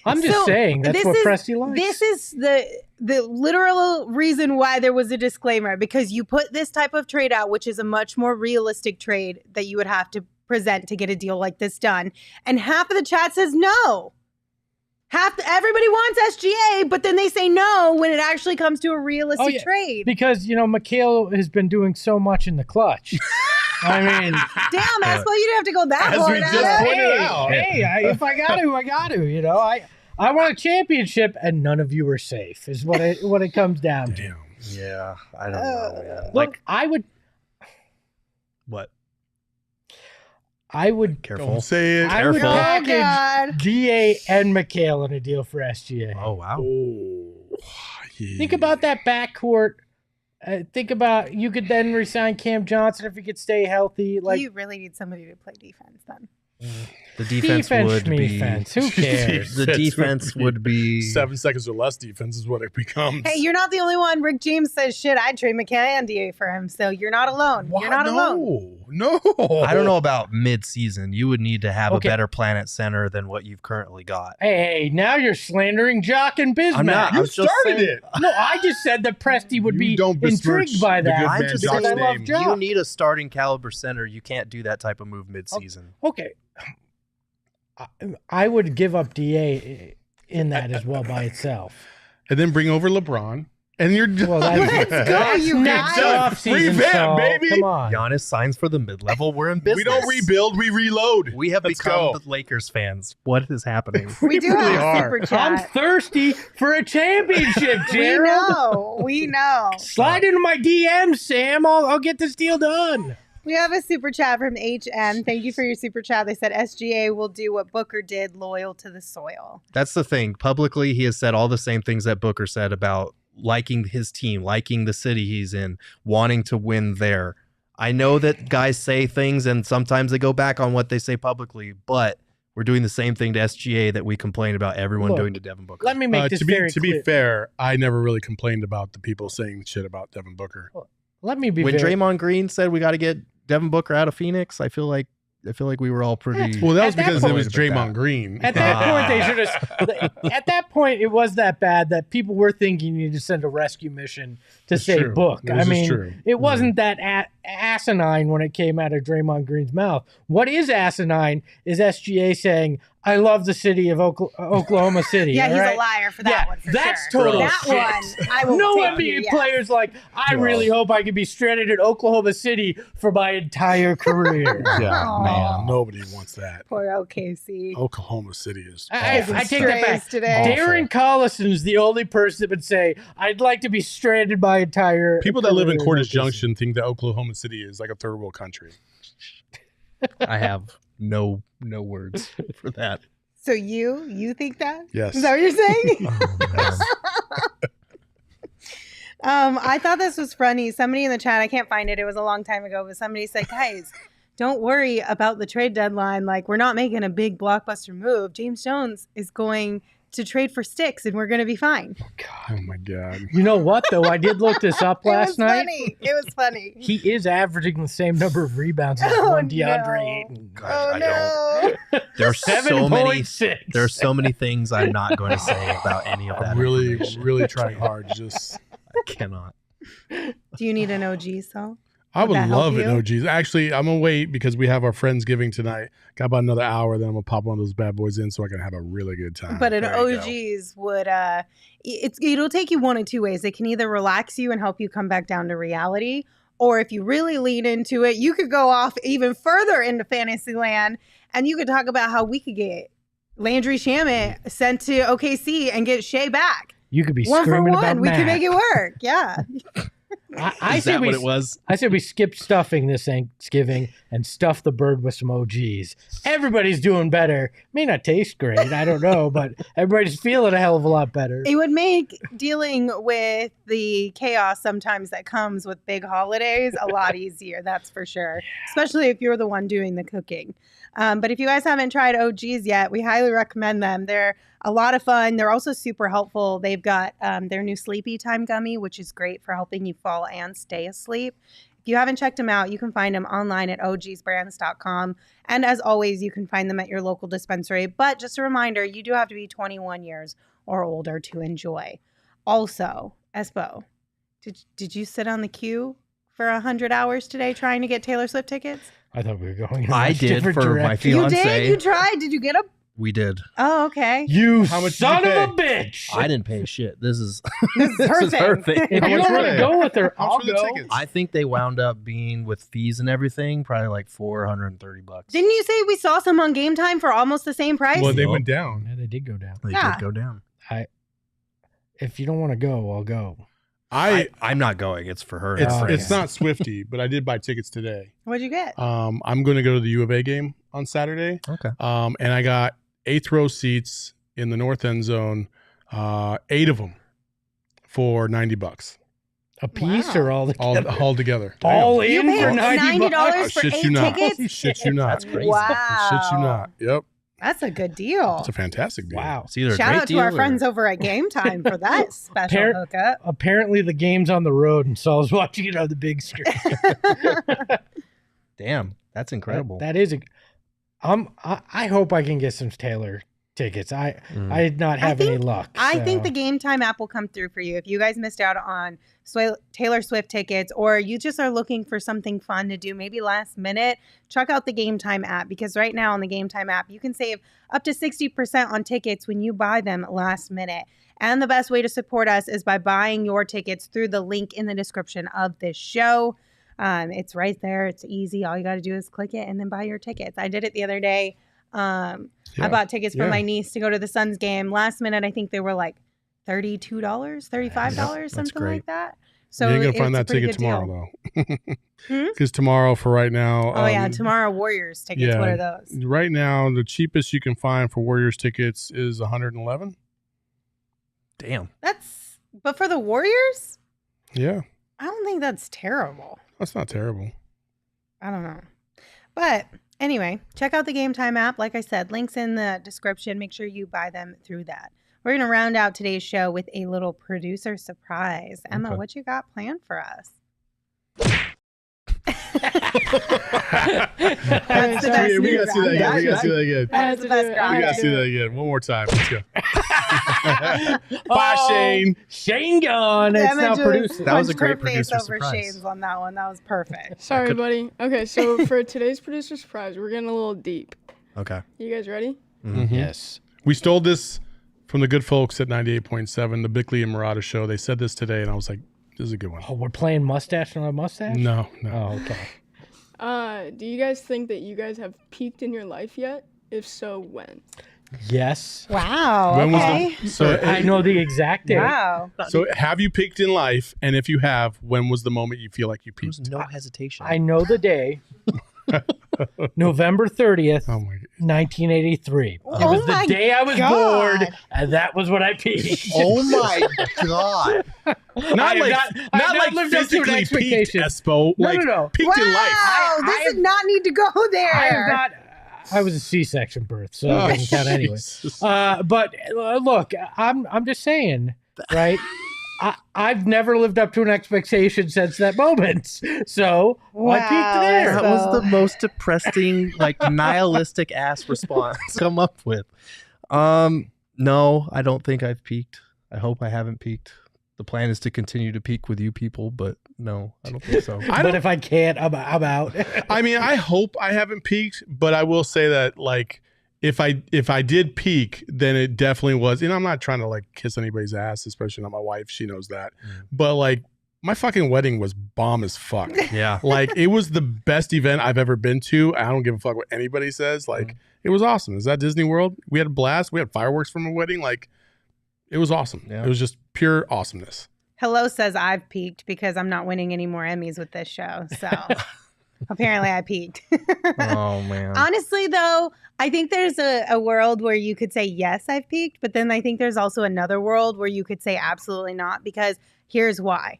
I'm just So, saying that's this what is- Presti likes. This is the literal reason why there was a disclaimer, because you put this type of trade out, which is a much more realistic trade that you would have to present to get a deal like this done. And half of the chat says no. Everybody wants SGA, but then they say no when it actually comes to a realistic Oh, yeah. trade. Because, Mikhail has been doing so much in the clutch. I mean, Damn, Espo, you didn't have to go that As hard. we just at it. pointed out. if I got to, I got to. I want a championship, and none of you are safe. Is what it comes down to. Damn. Yeah, I don't know, man. Look, I would What? Careful. Don't say it. I would Careful. Oh, package God. DA and Mikhail in a deal for SGA. Oh, wow. Oh, yeah. Think about that backcourt. Think about you could then resign Cam Johnson if he could stay healthy. Like You really need somebody to play defense then. The defense would be. Who cares? The defense would be 7 seconds or less defense is what it becomes. Hey, you're not the only one. Rick James says, shit, I'd trade McKay and DA for him. So you're not alone. Why? You're not alone. No. I don't know about mid-season. You would need to have Okay. a better plan at center than what you've currently got. Hey, now you're slandering Jock and Bismack. I'm not. I You was just started saying- it. No, I just said that Presti would You be don't besmirch intrigued by the that. good I'm man just because Jock's I love name. Jock. You need a starting caliber center. You can't do that type of move mid-season. Okay. I would give up DA in that as well by itself. And then bring over LeBron. And you're done. Well, that's- Let's go, you next guys. offseason, Revamp, so baby. Come on. Giannis signs for the mid-level. We're in business. We don't rebuild, we reload. We have Let's become go. the Lakers fans. What is happening? We do really have a are. super I'm chat. thirsty for a championship, Gerald. We know. Slide into my DMs, Sam. I'll get this deal done. We have a super chat from HM. Thank you for your super chat. They said SGA will do what Booker did, loyal to the soil. That's the thing. Publicly, he has said all the same things that Booker said about liking his team, liking the city he's in, wanting to win there. I know that guys say things and sometimes they go back on what they say publicly, but we're doing the same thing to SGA that we complain about everyone Look, doing to Devin Booker. Let me make this to very be clear. fair, I never really complained about the people saying shit about Devin Booker. Let me be When very Draymond Green said we got to get Devin Booker out of Phoenix, I feel like we were all pretty. Well, that was At that because it was point- Draymond Green. At that point, they should have. At that point, it was that bad that people were thinking you need to send a rescue mission to It's say true. book. This I is mean, true. it wasn't that asinine when it came out of Draymond Green's mouth. What is asinine is SGA saying, "I love the city of Oklahoma City." Yeah, all he's right? a liar for that Yeah, one. For that's sure. total That shit. one, I will No take NBA you, yes. players like, I really hope I could be stranded in Oklahoma City for my entire career. Yeah, Aw. man, nobody wants that. Poor OKC. Oklahoma City is. I awful. take that back. Strays today. Darren Collison's the only person that would say, I'd like to be stranded my entire People that live in career Cornish OKC." Junction think that Oklahoma City is like a third world country. I have no words for that. So you think that? Yes. Is that what you're saying? Yes. I thought this was funny. Somebody in the chat, I can't find it. It was a long time ago, but somebody said, guys, don't worry about the trade deadline. Like, we're not making a big blockbuster move. James Jones is going to trade for sticks and we're going to be fine. Oh my God. You know what, though? I did look this up It last was night. funny. It was funny. He is averaging the same number of rebounds as Oh, one DeAndre no. Ayton. Gosh, Oh, I don't. no. There's so many. 7.6. There's so many things I'm not going to say about any of that. I'm really, information. really trying hard. Just, I cannot. Do you need an OG, so? I would that help love it. you? OGs. Actually, I'm gonna wait because we have our Friendsgiving tonight. Got about another hour, then I'm gonna pop one of those bad boys in so I can have a really good time. But an There you go. OGs would it'll take you one of two ways. It can either relax you and help you come back down to reality, or if you really lean into it, you could go off even further into fantasy land and you could talk about how we could get Landry Shamet sent to OKC and get Shea back. You could be One for screaming one. about We Matt. can make it work. Yeah. I Is say that we, what it was? I said we skip stuffing this Thanksgiving and stuff the bird with some OGs. Everybody's doing better. May not taste great, I don't know, but everybody's feeling a hell of a lot better. It would make dealing with the chaos sometimes that comes with big holidays a lot easier, that's for sure. Especially if you're the one doing the cooking. But if you guys haven't tried OGs yet, we highly recommend them. They're a lot of fun. They're also super helpful. They've got their new Sleepy Time Gummy, which is great for helping you fall and stay asleep. If you haven't checked them out, you can find them online at ogsbrands.com. And as always, you can find them at your local dispensary. But just a reminder, you do have to be 21 years or older to enjoy. Also, Espo, did you sit on the queue for 100 hours today trying to get Taylor Swift tickets? I thought we were going in a I much did different for my direction. fiance. You did? You tried? Did you get them? We did. Oh, okay. You How much did son you of a bitch! I didn't pay shit. This is This is her thing. If How you much don't were want to they? go with her, How I'll much were the go. tickets? I think they wound up being with fees and everything, probably like $430. Didn't you say we saw some on Game Time for almost the same price? Well, they Yup. went down. Yeah, they did go down. They Yeah. did go down. If you don't want to go, I'll go. I'm not going. It's for her. and It's her it's friends. not Swifty, but I did buy tickets today. What'd you get? I'm going to go to the U of A game on Saturday. Okay. And I got 8th row seats in the north end zone, 8 of them for $90. A piece or all together? All together. All You in paid for $90 for Shit 8 you not. tickets? Shit you not. That's crazy. Wow. Shit you not. Yep. That's a good deal. It's a fantastic deal. Wow. It's either a Shout great out to deal our or- friends over at Game Time for that special hookup. Apparently the game's on the road and Saul's watching it on the big screen. Damn, that's incredible. That is I hope I can get some Taylor tickets. I did not have any luck. I think so. the Game Time app will come through for you. If you guys missed out on Taylor Swift tickets, or you just are looking for something fun to do, maybe last minute, check out the Game Time app, because right now on the Game Time app, you can save up to 60% on tickets when you buy them last minute. And the best way to support us is by buying your tickets through the link in the description of this show. It's right there. It's easy. All you got to do is click it and then buy your tickets. I did it the other day. I bought tickets for my niece to go to the Suns game. Last minute, I think they were like $32, $35, something like that. So you ain't gonna find that ticket tomorrow though. Because tomorrow, for right now. Oh yeah, tomorrow Warriors tickets. Yeah, what are those? Right now, the cheapest you can find for Warriors tickets is $111. Damn. But for the Warriors, Yeah, I don't think that's terrible. that's not terrible. I don't know. But anyway, check out the Game Time app. Like I said, links in the description. Make sure you buy them through that. We're going to round out today's show with a little producer surprise. Emma, Okay. what you got planned for us? We gotta see that again. We gotta see that again. That's the best We gotta see that again. One more time. Let's go. Bye, Shane. Shane gone. It's Emma now just produced. That was a punched great her face producer over surprise. Shane's on that one. That was perfect. Sorry, buddy. Okay, so for today's producer surprise, we're getting a little deep. Okay. You guys ready? Yes. We stole this from the good folks at 98.7, the Bickley and Murata show. They said this today, and I was like, this is a good one. Oh, we're playing mustache and a mustache? No. Oh, okay. Do you guys think that you guys have peaked in your life yet? If so, when? Yes. Wow. When was Okay. So I know the exact date. Wow. So have you peaked in life? And if you have, when was the moment you feel like you There's peaked? no hesitation. I know the day. November 30th, Oh my 1983. It Oh was the my day I was God. born, and that was when I peaked. Oh my god. Not like I've not like lived up to an physically peaked, expectation. Espo. No, like no. peaked in life. Wow. This did not need to go there. I was a C-section birth, so it doesn't count anyway. Jesus. But look, I'm just saying, right? I've never lived up to an expectation since that moment. So I peaked there. That was the most depressing, like nihilistic ass response come up with. No, I don't think I've peaked. I hope I haven't peaked. The plan is to continue to peak with you people, but no, I don't think so. But if I can't, I'm out. I mean, I hope I haven't peaked, but I will say that like if I did peak, then it definitely was. And I'm not trying to like kiss anybody's ass, especially not my wife. She knows that. But like my fucking wedding was bomb as fuck. Yeah. Like it was the best event I've ever been to. I don't give a fuck what anybody says. Like it was awesome. Is that Disney World? We had a blast. We had fireworks from a wedding. Like it was awesome. Yeah. It was just pure awesomeness. Hello says I've peaked because I'm not winning any more Emmys with this show. So apparently I peaked. Oh man. Honestly, though, I think there's a world where you could say, yes, I've peaked. But then I think there's also another world where you could say absolutely not, because here's why.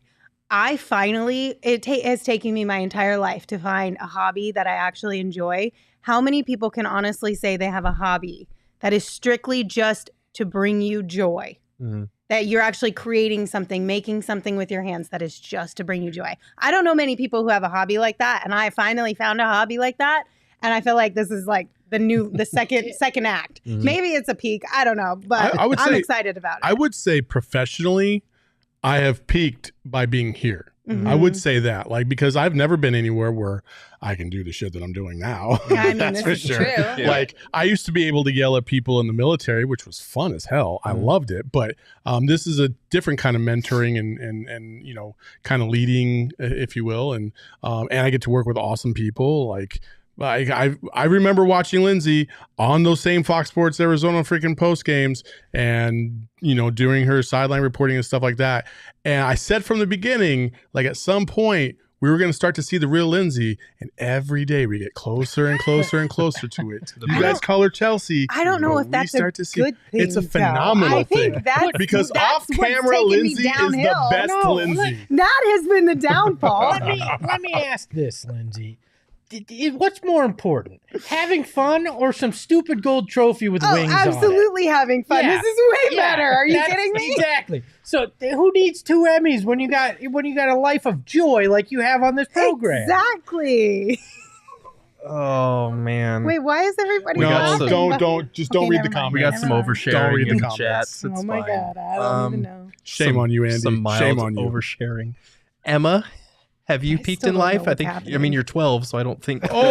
I finally, it has taken me my entire life to find a hobby that I actually enjoy. How many people can honestly say they have a hobby that is strictly just to bring you joy? Mhm. That you're actually creating something, making something with your hands that is just to bring you joy. I don't know many people who have a hobby like that. And I finally found a hobby like that. And I feel like this is like the second act. Mhm. Maybe it's a peak. I don't know. But I would I'm say- excited about it. I would say professionally, I have peaked by being here. Mhm. I would say that, like, because I've never been anywhere where I can do the shit that I'm doing now. I mean, That's this for is sure. true. Yeah. Like, I used to be able to yell at people in the military, which was fun as hell. I loved it. But this is a different kind of mentoring and you know, kind of leading, if you will. And I get to work with awesome people. Like, I remember watching Lindsey on those same Fox Sports Arizona freaking post games and, you know, doing her sideline reporting and stuff like that. And I said from the beginning, like at some point we were going to start to see the real Lindsey, and every day we get closer and closer and closer to it. You guys color Chelsea. I don't know if that's a good thing. It's a phenomenal I think thing. that's Because that's what's off-camera taken me Lindsey is the downhill. best Lindsey. That has been the downfall. Let me ask this, Lindsey. What's more important, having fun or some stupid gold trophy with wings on it? Absolutely having fun. Yeah. This is way better. Are you kidding me? Exactly. So who needs 2 Emmys when you got a life of joy like you have on this program? Exactly. Oh man. Wait, why is everybody? We got laughing? some- don't Okay, read never the mind. comments. We got Never some mind. Don't oversharing read the in the comments. chats. It's Oh my fine. god, I don't even know. Shame on you, Andy. Some mild Shame on you. oversharing. Emma, have you I peaked still in don't know life? I what's think. I happening. mean, you're 12, so I don't think. Oh, All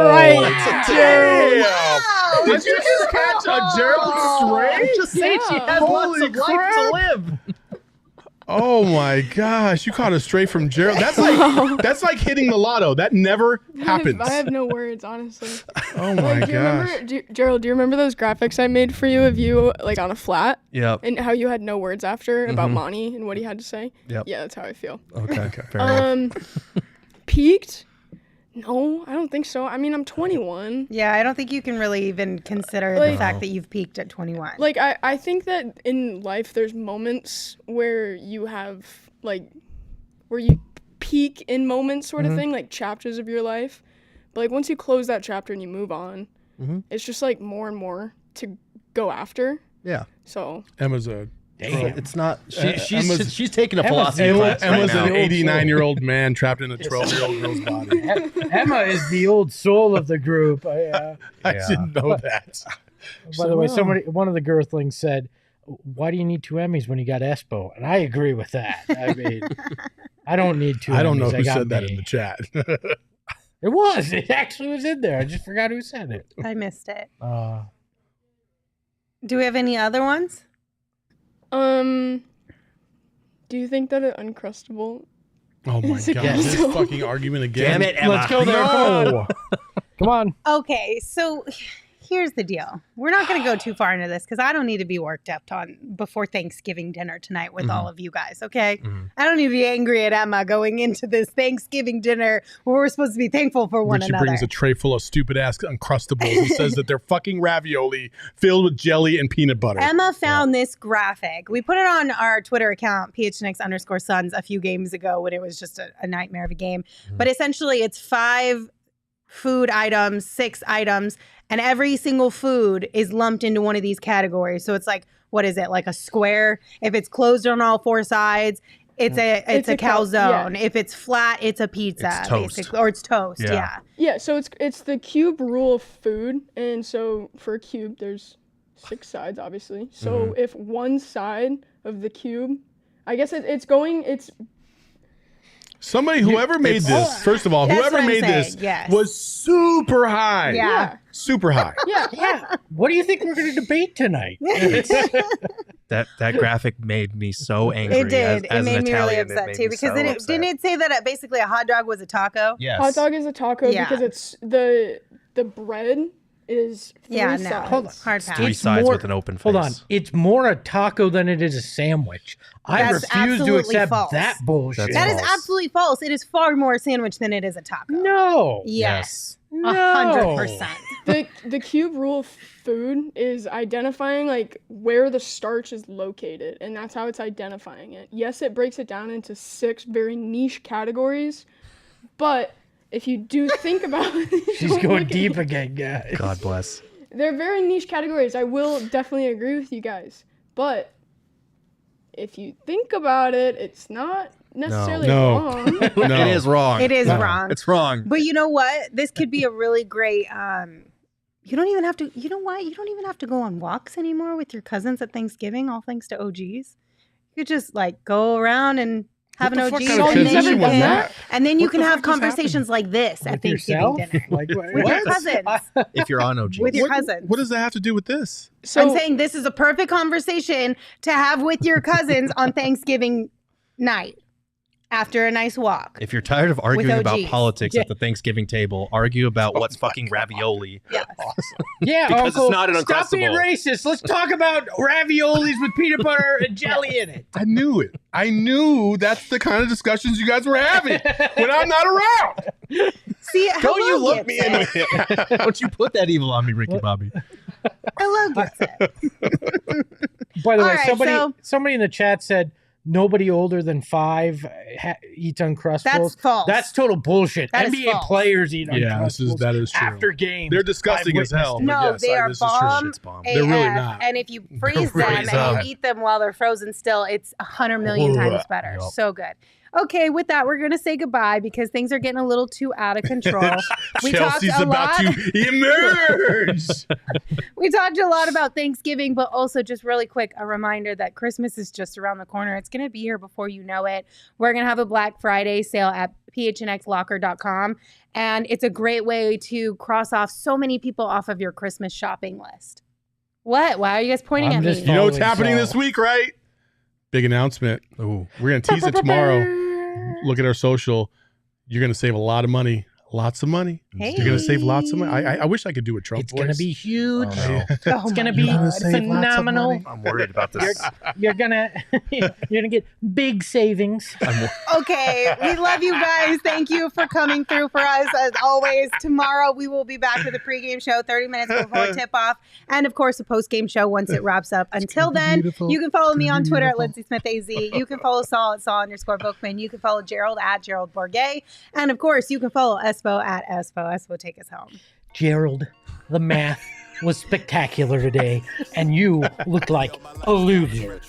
right, damn. Wow. Did you just catch a Gerald stray? Just say she Yeah. has Holy lots of life to crap. live. Oh my gosh, you caught a stray from Gerald. That's like hitting the lotto. That never happens. I have no words, honestly. Oh my Like, do you gosh. remember, Gerald? Do you remember those graphics I made for you of you like on a flat Yep. and how you had no words after about Mhm. Monty and what he had to say? Yep. Yeah, that's how I feel. Okay. Fair enough. Peaked? No, I don't think so. I mean, I'm 21. Yeah, I don't think you can really even consider the Like- fact that you've peaked at 21. Like, I think that in life there's moments where you have like where you peak in moments sort of thing, like chapters of your life. But like once you close that chapter and you move on, it's just like more and more to go after. Yeah. So Emma's a It's not. Emma's- She's taking a Emma's philosophy the old- class right Emma's now. an 89-year-old man trapped in a 12-year-old girl's body. Emma is the old soul of the group. I Yeah. didn't know that. By the way, one of the girthlings said, "Why do you need 2 Emmys when you got Espo?" And I agree with that. I mean, I don't need 2 Emmys. I don't know who got said that me. in the chat. It was. It actually was in there. I just forgot who said it. I missed it. Uh, Do we have any other ones? do you think that an Uncrustable Oh my Is it god, good? this fucking argument again. Damn it, Emma. let's go there. No. Come on. Okay, so here's the deal. We're not going to go too far into this because I don't need to be worked up on before Thanksgiving dinner tonight with all of you guys, okay? I don't need to be angry at Emma going into this Thanksgiving dinner where we're supposed to be thankful for one Richie another. brings a tray full of stupid ass Uncrustables and says that they're fucking ravioli filled with jelly and peanut butter. Emma found this graphic. We put it on our Twitter account, PHNX_Suns, a few games ago when it was just a nightmare of a game. But essentially, it's 5 food items, 6 items, and every single food is lumped into one of these categories. So it's like, what is it? Like a square. If it's closed on all 4 sides, it's a calzone. yeah. If it's flat, it's a pizza, It's toast. basically, or it's toast. Yeah. Yeah. Yeah, so it's the cube rule of food, and so for a cube there's 6 sides, obviously. So if one side of the cube, I guess it's Somebody, whoever made this, first of all, That's whoever what I'm made saying, this yes. was super high. Yeah. Super high. yeah. What do you think we're going to debate tonight? That graphic made me so angry. It did. As it made an me really Italian, upset made too me because so then upset. didn't it say that basically a hot dog was a taco? Yes. Hot dog is a taco Yeah. because it's the bread is 3 Yeah, no. sides. Hold on. Hard pass. 3 It's sides more- with an open face. Hold on. It's more a taco than it is a sandwich. I That's refuse to absolutely accept false. that bullshit. That's That is false. absolutely false. It is far more a sandwich than it is a taco. No. Yes. No. 100%. The cube rule of food is identifying like where the starch is located, and that's how it's identifying it. Yes, it breaks it down into 6 very niche categories, but if you do think about it, She's going deep again, guys. God bless. they're very niche categories. I will definitely agree with you guys, but if you think about it, it's not necessarily No. wrong. No. It is wrong. It is No. wrong. It's wrong. But you know what? This could be a really great you don't even have to you know what? You don't even have to go on walks anymore with your cousins at Thanksgiving, all thanks to OGs. You could just like go around and have What an the OG fuck kind of and then transition you was can, that? and then you What can the have fuck just conversations like this at With Thanksgiving yourself? dinner. Like, what? With your What? cousins. If you're on OG. With your What- cousins. What does that have to do with this? So I'm saying this is a perfect conversation to have with your cousins on Thanksgiving night. after a nice walk. If you're tired of arguing about OGs. politics at the Thanksgiving table, argue about what's fucking ravioli. Yes. Yeah, Because Uncle, it's not an stop being Uncrustable. racist. Let's talk about raviolis with peanut butter and jelly in it. I knew it. I knew that's the kind of discussions you guys were having when I'm not around. See, Don't you hello, look me in Gibson. with it. Don't you put that evil on me, Ricky Bobby. Hello, Gibson. By the All way, right, somebody in the chat said nobody older than 5 eats Uncrustables. That's false. That's total bullshit. That is NBA false. players eat Yeah, Uncrustables that is true. after games. They're disgusting I've as hell. witnessed but No, yes, they are this is true. bomb. Shit's bomb. They're really AF, not. And if you freeze them really and not. you eat them while they're frozen still, it's 100 million times better. Yep. So good. Okay, with that, we're going to say goodbye because things are getting a little too out of control. We talked Chelsea's a about lot. to emerge. We talked a lot about Thanksgiving, but also just really quick, a reminder that Christmas is just around the corner. It's going to be here before you know it. We're going to have a Black Friday sale at phnxlocker.com, and it's a great way to cross off so many people off of your Christmas shopping list. What? Why are you guys pointing I'm at just me? You know what's Following happening Saul. this week, right? Big announcement. Ooh. We're going to tease it tomorrow. Look at our social. You're going to save a lot of money. Lots of money. Hey. You're going to save lots of money. I wish I could do a Trump It's voice. going to be huge. Oh, no. Oh It's going to my be God. phenomenal. I'm worried about this. You're gonna get big savings. Okay, we love you guys. Thank you for coming through for us as always. Tomorrow we will be back with a pregame show 30 minutes before tip-off, and of course a postgame show once it wraps up. Until then, you can follow me on Twitter at Lindsey Smith AZ. You can follow Saul at Saul_Bookman. You can follow Gerald at Gerald Bourguet, and of course you can follow Espo at Espo. Espo, take us home. Gerald, the math was spectacular today, and you look like a loser.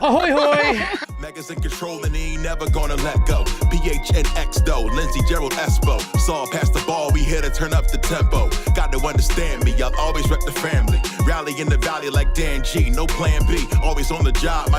Ahoy hoy! Megas in control and he ain't never gonna let go. PHNX though, Lindsey, Gerald, Espo. Saul passed the ball, we here to turn up the tempo. Got to understand me, I'll always rep the family. Rally in the valley like Dan G, no plan B. Always on the job,